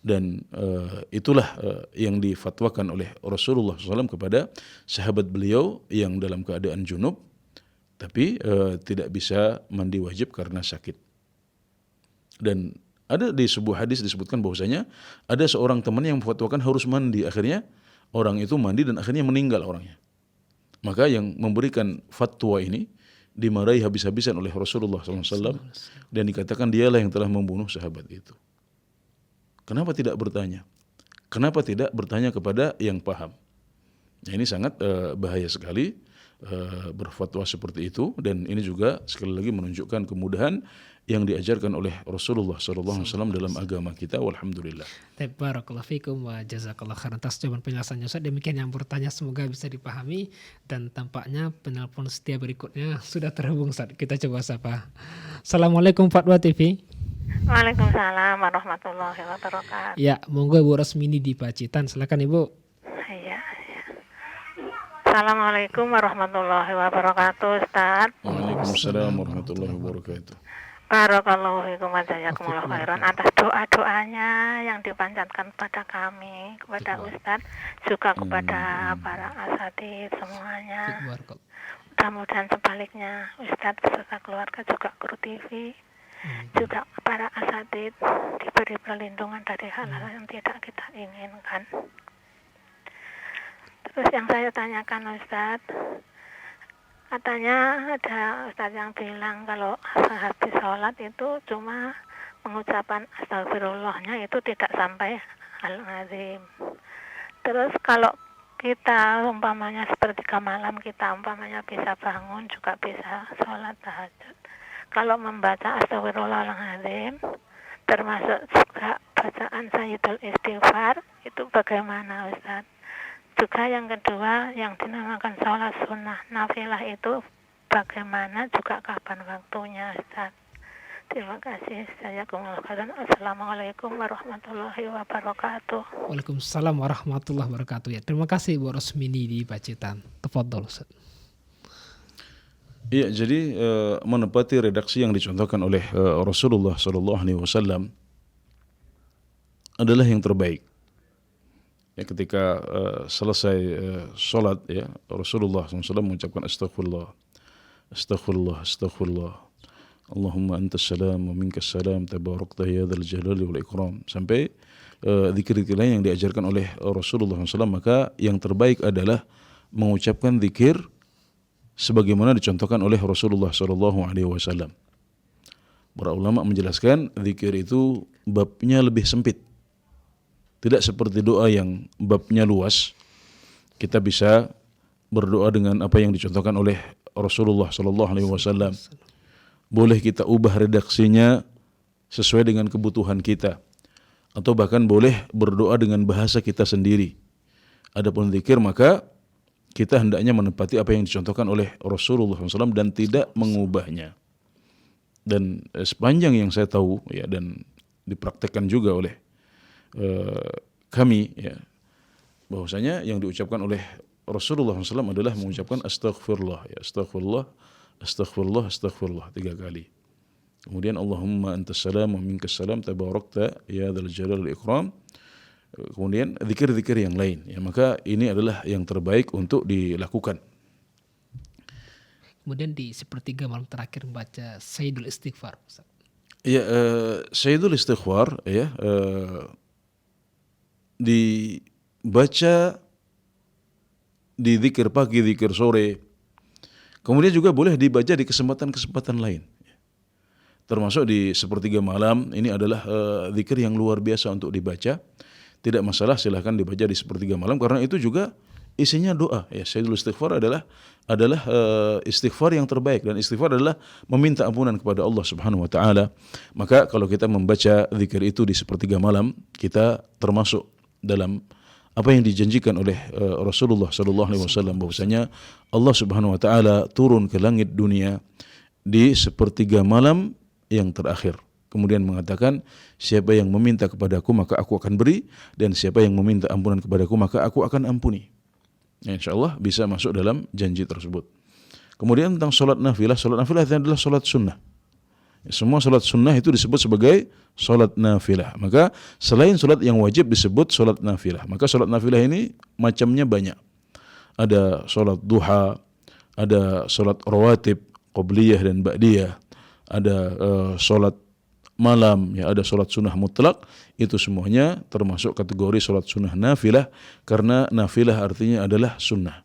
dan itulah yang difatwakan oleh Rasulullah SAW kepada sahabat beliau yang dalam keadaan junub tapi tidak bisa mandi wajib karena sakit. Dan ada di sebuah hadis disebutkan bahwasanya ada seorang teman yang memfatwakan harus mandi, akhirnya orang itu mandi dan akhirnya meninggal orangnya. Maka yang memberikan fatwa ini dimarahi habis-habisan oleh Rasulullah SAW dan dikatakan dialah yang telah membunuh sahabat itu. Kenapa tidak bertanya? Kenapa tidak bertanya kepada yang paham? Nah, ini sangat bahaya sekali berfatwa seperti itu, dan ini juga sekali lagi menunjukkan kemudahan yang diajarkan oleh Rasulullah SAW dalam agama kita. Walhamdulillah. Barakallahu fikum wa jazakallahu khairan atas jawaban penjelasannya Ustaz. Demikian yang bertanya, semoga bisa dipahami, dan tampaknya penelpon setia berikutnya sudah terhubung Ustaz. Kita coba sapa. Assalamualaikum Fatwa TV. Waalaikumsalam warahmatullahi wabarakatuh. Ya, monggo Ibu Rosmini di Pacitan. Silakan Ibu. Iya. Assalamualaikum warahmatullahi wabarakatuh, Ustaz. Waalaikumsalam warahmatullahi wabarakatuh. Barakallahu fikum wa jazakumullahu khairan atas doa-doanya yang dipanjatkan kepada kami, kepada Ustaz, juga kepada para asatidz semuanya. Mudah-mudahan sebaliknya Ustaz beserta keluarga, juga Kru TV, juga para asatidz diberi perlindungan dari hal-hal yang tidak kita inginkan. Terus yang saya tanyakan Ustaz, katanya ada Ustaz yang bilang kalau habis sholat itu cuma pengucapan astagfirullahnya itu tidak sampai al-azim. Terus kalau kita umpamanya sepertiga malam kita umpamanya bisa bangun juga bisa sholat tahajud. Kalau membaca astagfirullahaladzim termasuk juga bacaan Sayyidul Istighfar, itu bagaimana Ustaz? Juga yang kedua yang dinamakan sholat sunnah nafilah itu bagaimana, juga kapan waktunya Ustaz? Terima kasih. Assalamualaikum warahmatullahi wabarakatuh. Waalaikumsalam warahmatullahi wabarakatuh. Ya, terima kasih Bu Rosmini di Pacitan. Tafadhol Ustaz. Iya, jadi menepati redaksi yang dicontohkan oleh Rasulullah SAW adalah yang terbaik. Ya, ketika selesai sholat ya, Rasulullah SAW mengucapkan astaghfirullah, astaghfirullah, astaghfirullah, Allahumma antas salam wa minkas salam tabarakta ya dzal jalali wal ikram, sampai zikir-zikir lain yang diajarkan oleh Rasulullah SAW. Maka yang terbaik adalah mengucapkan zikir sebagaimana dicontohkan oleh Rasulullah SAW. Para ulama menjelaskan zikir itu babnya lebih sempit. Tidak seperti doa yang babnya luas. Kita bisa berdoa dengan apa yang dicontohkan oleh Rasulullah SAW. Boleh kita ubah redaksinya sesuai dengan kebutuhan kita, atau bahkan boleh berdoa dengan bahasa kita sendiri. Adapun zikir, maka kita hendaknya menepati apa yang dicontohkan oleh Rasulullah SAW dan tidak mengubahnya. Dan sepanjang yang saya tahu ya, dan dipraktekkan juga oleh kami ya, bahwasanya yang diucapkan oleh Rasulullah SAW adalah mengucapkan astaghfirullah ya, astaghfirullah, astaghfirullah, astaghfirullah 3 kali. Kemudian Allahumma antas salam wa minkas salam tabarakta ya dzal jalali wal ikram. Kemudian zikir-zikir yang lain ya, maka ini adalah yang terbaik untuk dilakukan. Kemudian di sepertiga malam terakhir membaca Sayyidul Istighfar Ustaz. Ya, Sayyidul Istighfar ya, dibaca di zikir pagi, zikir sore. Kemudian juga boleh dibaca di kesempatan-kesempatan lain. Termasuk di sepertiga malam, ini adalah zikir yang luar biasa untuk dibaca. Tidak masalah, silahkan dibaca di sepertiga malam, karena itu juga isinya doa. Ya, Sayyidul Istighfar adalah istighfar yang terbaik, dan istighfar adalah meminta ampunan kepada Allah Subhanahu wa taala. Maka kalau kita membaca zikir itu di sepertiga malam, kita termasuk dalam apa yang dijanjikan oleh Rasulullah sallallahu alaihi wasallam, bahwasanya Allah Subhanahu wa taala turun ke langit dunia di sepertiga malam yang terakhir. kemudian mengatakan, siapa yang meminta kepadaku maka aku akan beri, dan siapa yang meminta ampunan kepadaku maka aku akan ampuni. Ya, insya Allah bisa masuk dalam janji tersebut. Kemudian tentang sholat nafilah itu adalah sholat sunnah. Ya, semua sholat sunnah itu disebut sebagai sholat nafilah. Maka selain sholat yang wajib disebut sholat nafilah. Maka sholat nafilah ini macamnya banyak. Ada sholat duha, ada sholat rawatib, qobliyah dan ba'diyah, ada sholat malam, ya, ada sholat sunnah mutlak. Itu semuanya termasuk kategori sholat sunnah nafilah, karena nafilah artinya adalah sunnah.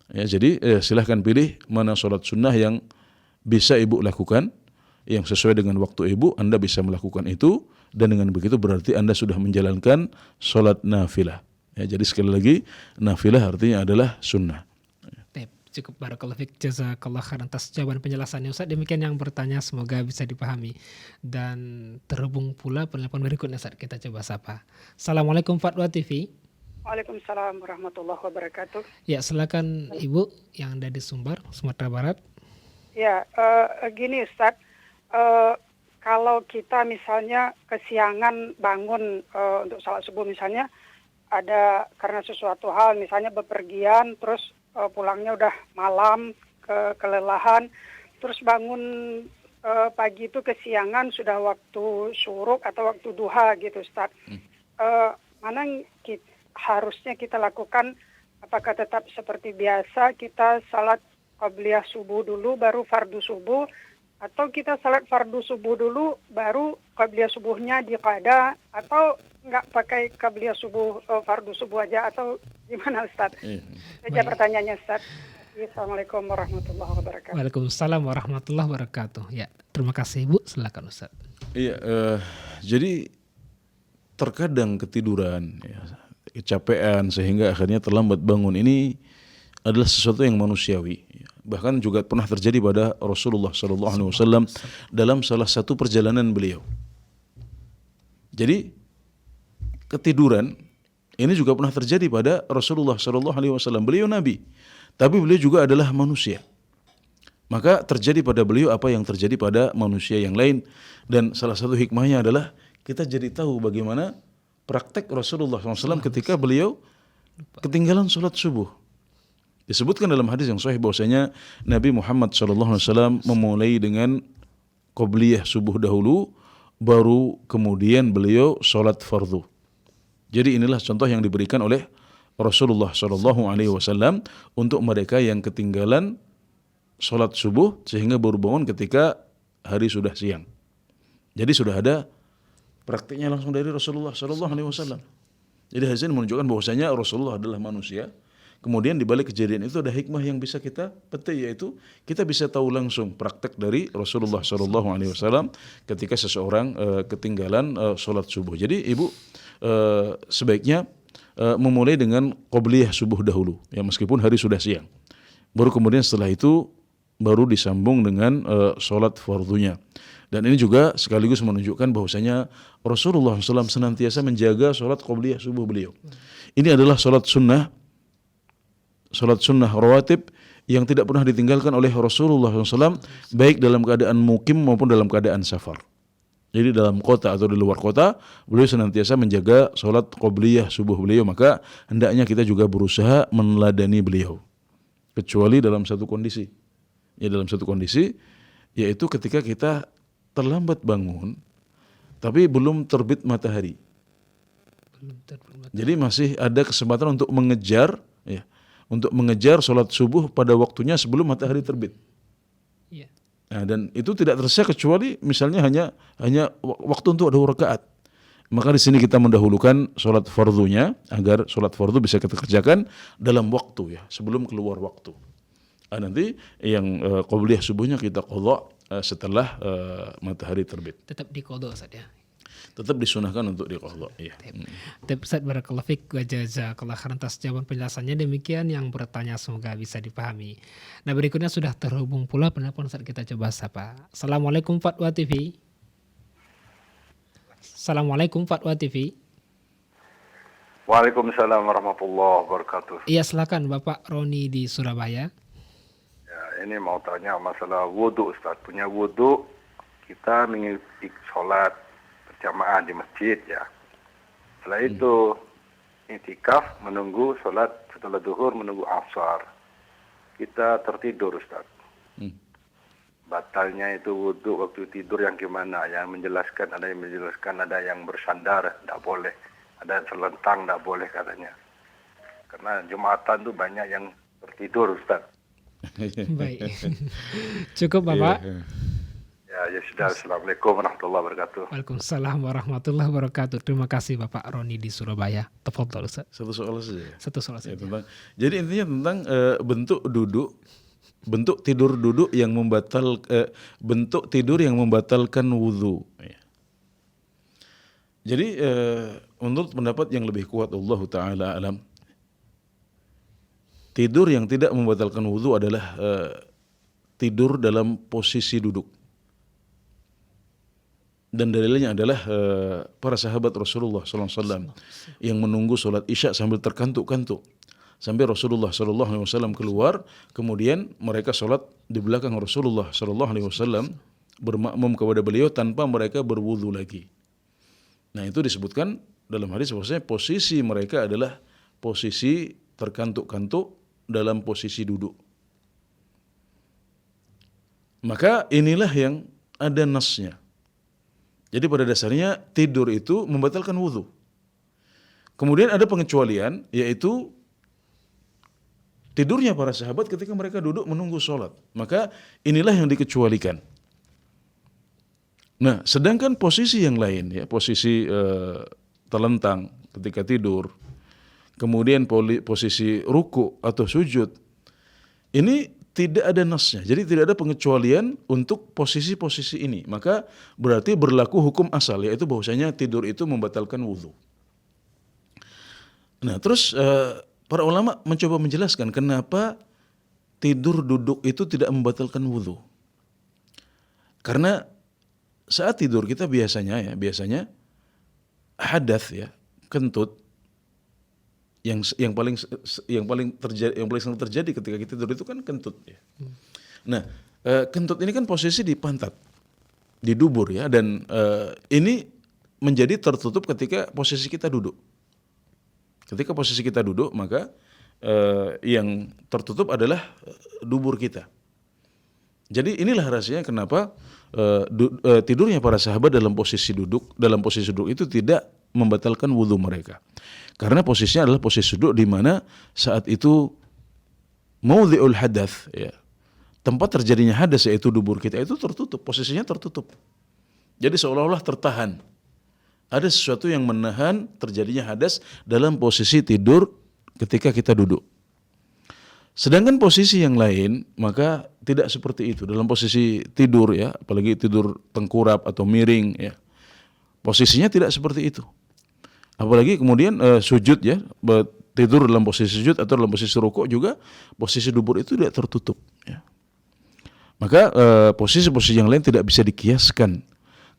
Ya, jadi silahkan pilih mana sholat sunnah yang bisa ibu lakukan, yang sesuai dengan waktu ibu. Anda bisa melakukan itu, dan dengan begitu berarti Anda sudah menjalankan sholat nafilah. Ya, jadi sekali lagi, nafilah artinya adalah sunnah. Cukup, barakallahu fiik, jazakallah khairan atas jawaban penjelasannya Ustaz. Demikian yang bertanya, semoga bisa dipahami. Dan terhubung pula penelpon berikutnya, Ustaz, kita coba sapa. Assalamualaikum Fatwa TV. Waalaikumsalam warahmatullahi wabarakatuh. Ya, silakan Ibu yang ada di Sumbar, Sumatera Barat. Ya, gini Ustaz, kalau kita misalnya kesiangan bangun untuk salat subuh misalnya, ada karena sesuatu hal, misalnya bepergian, terus pulangnya udah malam, kelelahan, terus bangun pagi itu kesiangan, sudah waktu syuruk atau waktu duha gitu Ustaz. Mana yang harusnya kita lakukan? Apakah tetap seperti biasa kita salat qabliyah subuh dulu baru fardu subuh, atau kita salat fardu subuh dulu baru qabliyah subuhnya diqada, atau nggak pakai qabliyah subuh fardu subuh aja, atau gimana Ustaz? Saja pertanyaannya Ustaz. Assalamualaikum warahmatullahi wabarakatuh. Waalaikumsalam warahmatullahi wabarakatuh. Ya, terima kasih Ibu, silakan Ustaz. Iya, jadi terkadang ketiduran, ya, kecapean sehingga akhirnya terlambat bangun, ini adalah sesuatu yang manusiawi. Bahkan juga pernah terjadi pada Rasulullah SAW dalam salah satu perjalanan beliau. Jadi ketiduran ini juga pernah terjadi pada Rasulullah SAW. Beliau Nabi, tapi beliau juga adalah manusia. Maka terjadi pada beliau apa yang terjadi pada manusia yang lain. Dan salah satu hikmahnya adalah kita jadi tahu bagaimana praktek Rasulullah SAW ketika beliau ketinggalan sholat subuh. Disebutkan dalam hadis yang sahih bahwasanya Nabi Muhammad SAW memulai dengan qobliyah subuh dahulu, baru kemudian beliau sholat fardu. Jadi inilah contoh yang diberikan oleh Rasulullah SAW untuk mereka yang ketinggalan sholat subuh sehingga baru bangun ketika hari sudah siang. Jadi sudah ada praktiknya langsung dari Rasulullah SAW. Jadi hadis ini menunjukkan bahwasanya Rasulullah adalah manusia. Kemudian di balik kejadian itu ada hikmah yang bisa kita petik, yaitu kita bisa tahu langsung praktek dari Rasulullah SAW ketika seseorang ketinggalan sholat subuh. Jadi ibu sebaiknya memulai dengan qobliyah subuh dahulu, ya meskipun hari sudah siang. Baru kemudian setelah itu baru disambung dengan sholat fardunya. Dan ini juga sekaligus menunjukkan bahwasanya Rasulullah SAW senantiasa menjaga sholat qobliyah subuh beliau. Ini adalah sholat sunnah rawatib yang tidak pernah ditinggalkan oleh Rasulullah SAW, baik dalam keadaan mukim maupun dalam keadaan safar. Jadi dalam kota atau di luar kota, beliau senantiasa menjaga sholat qobliyah subuh beliau. Maka hendaknya kita juga berusaha meneladani beliau. Kecuali dalam satu kondisi. Ya, dalam satu kondisi, yaitu ketika kita terlambat bangun, tapi belum terbit matahari. Jadi masih ada kesempatan untuk mengejar, ya, untuk mengejar sholat subuh pada waktunya sebelum matahari terbit. Iya. Nah, dan itu tidak tersisa kecuali misalnya hanya waktu untuk 2 rakaat. Maka di sini kita mendahulukan sholat fardunya agar sholat fardu bisa kita kerjakan dalam waktu, ya, sebelum keluar waktu. Nanti yang qobliyah subuhnya kita qadha setelah matahari terbit. Tetap di qadha Ustaz ya. Tetap disunahkan untuk diqadha, ya. Ustaz, barakallahu fiik wa jazakallahu khairan atas jawaban penjelasannya. Demikian yang bertanya, semoga bisa dipahami. Nah, berikutnya sudah terhubung pula penelpon, Ustaz, kita coba sapa. Assalamualaikum Fatwa TV. Assalamualaikum Fatwa TV. Waalaikumsalam warahmatullahi wabarakatuh. Iya, silakan Bapak Roni di Surabaya. Ya, ini mau tanya masalah wudhu Ustaz. Punya wudhu kita mengikuti sholat berjamaah di masjid ya. Setelah itu iktikaf menunggu sholat setelah duhur menunggu asar. Kita tertidur Ustaz. Batalnya itu wudhu waktu tidur yang gimana? Yang menjelaskan, ada yang bersandar, tidak boleh. Ada yang terlentang, tidak boleh katanya. Karena Jumatan tuh banyak yang tertidur Ustaz. Baik. Cukup Bapak. Ya sudah. Assalamualaikum warahmatullahi wabarakatuh. Waalaikumsalam warahmatullahi wabarakatuh. Terima kasih Bapak Roni di Surabaya. Tafadhol Ustaz. Satu soal saja ya. Satu soal saja. Jadi intinya tentang bentuk tidur duduk yang bentuk tidur yang membatalkan wudhu. Jadi menurut pendapat yang lebih kuat Allah Ta'ala alam, tidur yang tidak membatalkan wudhu adalah tidur dalam posisi duduk. Dan dalilnya adalah para sahabat Rasulullah SAW yang menunggu sholat isya sambil terkantuk-kantuk. Sampai Rasulullah SAW keluar, kemudian mereka sholat di belakang Rasulullah SAW bermakmum kepada beliau tanpa mereka berwudu lagi. Nah itu disebutkan dalam hadis bahwasanya posisi mereka adalah posisi terkantuk-kantuk dalam posisi duduk. Maka inilah yang ada nasnya. Jadi pada dasarnya tidur itu membatalkan wudhu. Kemudian ada pengecualian, yaitu tidurnya para sahabat ketika mereka duduk menunggu sholat. Maka inilah yang dikecualikan. Nah, sedangkan posisi yang lain, ya posisi terlentang ketika tidur, kemudian posisi ruku atau sujud, ini tidak ada nasnya. Jadi tidak ada pengecualian untuk posisi-posisi ini. Maka berarti berlaku hukum asal, yaitu bahwasanya tidur itu membatalkan wudhu. Nah terus para ulama mencoba menjelaskan kenapa tidur duduk itu tidak membatalkan wudhu. Karena saat tidur kita biasanya hadas ya, kentut yang paling sering terjadi ketika kita tidur itu kan kentut ya. Nah, kentut ini kan posisi di pantat, di dubur ya, dan ini menjadi tertutup ketika posisi kita duduk. Ketika posisi kita duduk, maka yang tertutup adalah dubur kita. Jadi inilah rahasianya kenapa tidurnya para sahabat dalam posisi duduk itu tidak membatalkan wudhu mereka. Karena posisinya adalah posisi duduk di mana saat itu maudhi'ul hadath ya. Tempat terjadinya hadas yaitu dubur kita itu tertutup, posisinya tertutup. Jadi seolah-olah tertahan. Ada sesuatu yang menahan terjadinya hadas dalam posisi tidur ketika kita duduk. Sedangkan posisi yang lain maka tidak seperti itu. Dalam posisi tidur ya, apalagi tidur tengkurap atau miring ya. Posisinya tidak seperti itu. Apalagi kemudian sujud ya, tidur dalam posisi sujud atau dalam posisi rukuk juga posisi dubur itu tidak tertutup ya. Maka posisi-posisi yang lain tidak bisa dikiaskan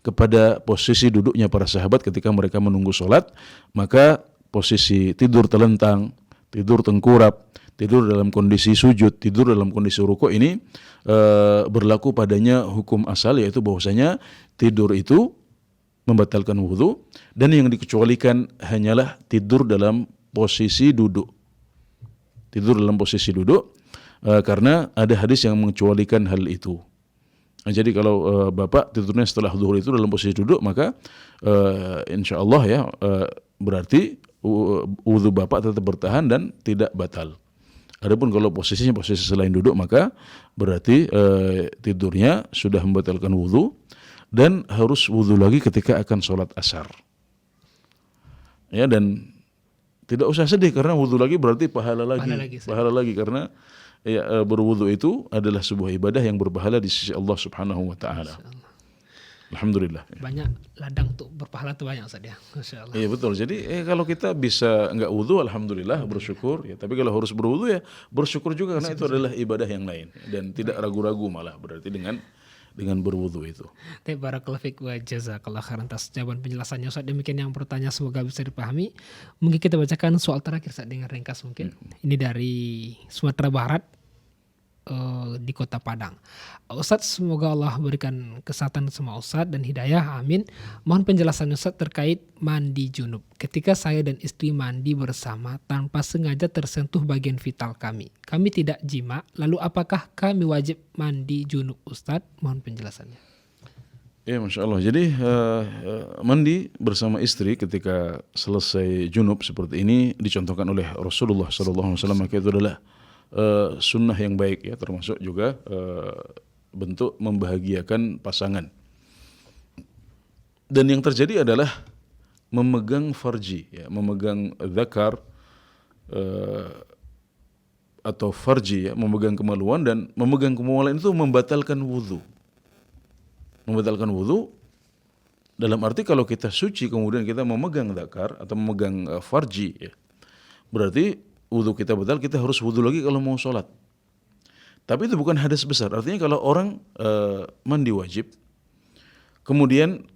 kepada posisi duduknya para sahabat ketika mereka menunggu sholat. Maka posisi tidur telentang, tidur tengkurap, tidur dalam kondisi sujud, tidur dalam kondisi rukuk ini berlaku padanya hukum asal, yaitu bahwasanya tidur itu membatalkan wudhu, dan yang dikecualikan hanyalah tidur dalam posisi duduk. Tidur dalam posisi duduk karena ada hadis yang mengecualikan hal itu. Nah, jadi kalau Bapak tidurnya setelah zuhur itu dalam posisi duduk, maka insya Allah ya berarti wudhu Bapak tetap bertahan dan tidak batal. Adapun kalau posisinya posisi selain duduk, maka berarti tidurnya sudah membatalkan wudhu dan harus wudhu lagi ketika akan sholat asar. Ya, dan tidak usah sedih karena wudhu lagi berarti pahala lagi karena ya, berwudhu itu adalah sebuah ibadah yang berpahala di sisi Allah Subhanahu wa taala. Alhamdulillah. Banyak ladang untuk berpahala itu banyak Ustaz ya. Masya Allah. Iya betul. Jadi kalau kita bisa enggak wudhu, alhamdulillah, bersyukur. Ya, tapi kalau harus berwudhu ya bersyukur juga karena itu adalah ibadah yang lain dan tidak ragu-ragu malah berarti dengan berwudhu itu. Barakallahu fiik wa jazakallahu khairan atas jawaban penjelasannya Ustaz. Demikian yang bertanya semoga bisa dipahami. Mungkin kita bacakan soal terakhir Ustaz dengan ringkas mungkin. Ini dari Sumatera Barat. di Kota Padang. Ustadz, semoga Allah berikan kesehatan sama Ustadz dan hidayah, amin. Mohon penjelasan Ustadz terkait mandi junub. Ketika saya dan istri mandi bersama tanpa sengaja tersentuh bagian vital kami tidak jima, lalu apakah kami wajib mandi junub Ustadz? Mohon penjelasannya. Ya, Masya Allah. Jadi mandi bersama istri ketika selesai junub seperti ini dicontohkan oleh Rasulullah SAW, maka itu adalah sunnah yang baik ya, termasuk juga bentuk membahagiakan pasangan. Dan yang terjadi adalah memegang farji, ya, memegang zakar atau farji, ya, memegang kemaluan, dan memegang kemaluan itu membatalkan wudhu. Membatalkan wudhu dalam arti kalau kita suci kemudian kita memegang zakar atau memegang farji, ya, berarti wudhu kita batal, kita harus wudhu lagi kalau mau sholat. Tapi itu bukan hadas besar. Artinya kalau orang mandi wajib, kemudian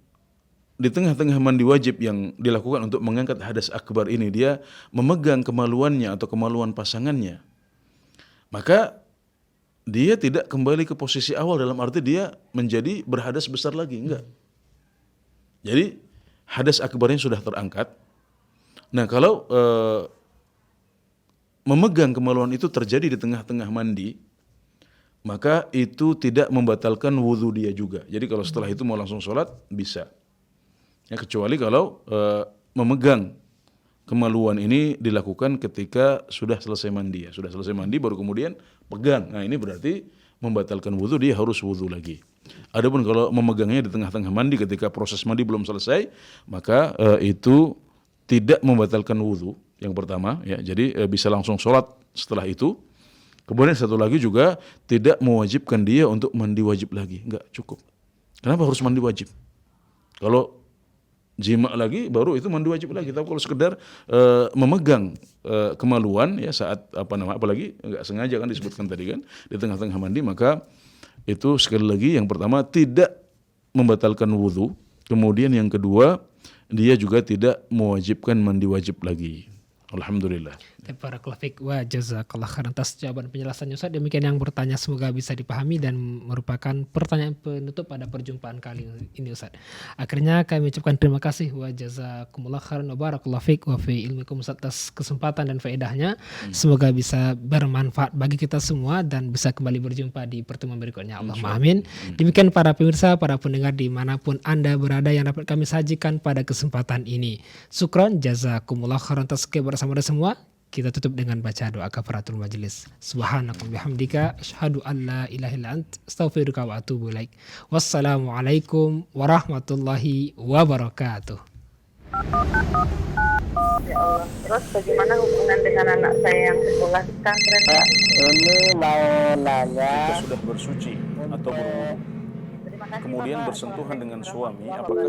di tengah-tengah mandi wajib yang dilakukan untuk mengangkat hadas akbar ini, dia memegang kemaluannya atau kemaluan pasangannya, maka dia tidak kembali ke posisi awal, dalam arti dia menjadi berhadas besar lagi. Enggak. Jadi hadas akbarnya sudah terangkat. Nah, kalau memegang kemaluan itu terjadi di tengah-tengah mandi, maka itu tidak membatalkan wudhu dia juga. Jadi kalau setelah itu mau langsung sholat, bisa. Ya, kecuali kalau memegang kemaluan ini dilakukan ketika sudah selesai mandi. Ya. Sudah selesai mandi baru kemudian pegang. Nah, ini berarti membatalkan wudhu, dia harus wudhu lagi. Adapun kalau memegangnya di tengah-tengah mandi ketika proses mandi belum selesai, maka itu tidak membatalkan wudhu. Yang pertama, ya, jadi bisa langsung sholat setelah itu. Kemudian satu lagi juga tidak mewajibkan dia untuk mandi wajib lagi, enggak cukup. Kenapa harus mandi wajib? Kalau jima lagi baru itu mandi wajib lagi. Tapi kalau sekedar memegang kemaluan ya saat apalagi enggak sengaja kan disebutkan tadi kan di tengah-tengah mandi, maka itu sekali lagi yang pertama tidak membatalkan wudhu. Kemudian yang kedua, dia juga tidak mewajibkan mandi wajib lagi. Alhamdulillah. Barakallahu fiik wa jazakallahu khairan atas jawaban penjelasannya Ustaz. Demikian yang bertanya semoga bisa dipahami dan merupakan pertanyaan penutup pada perjumpaan kali ini Ustaz. Akhirnya kami ucapkan terima kasih wa jazakumullahu khairan wa barakallahu fiik wa fi ilmikum Ustaz atas kesempatan dan faedahnya. Semoga bisa bermanfaat bagi kita semua dan bisa kembali berjumpa di pertemuan berikutnya. Allahumma amin. Demikian para pemirsa, para pendengar dimanapun Anda berada yang dapat kami sajikan pada kesempatan ini. Syukron jazakumullahu khairan atas kebersamaan semua. Kita tutup dengan baca doa kafaratul majelis. Subhanakallahumma bihamdika asyhadu an la ilaha illa anta astaghfiruka wa atubu ilaik. Wassalamualaikum warahmatullahi wabarakatuh. Ya Allah. Terus bagaimana hubungan dengan anak saya yang sekolah di pesantren? Ini mau nanya. Kita sudah bersuci atau berwudu, kemudian bersentuhan dengan suami, apakah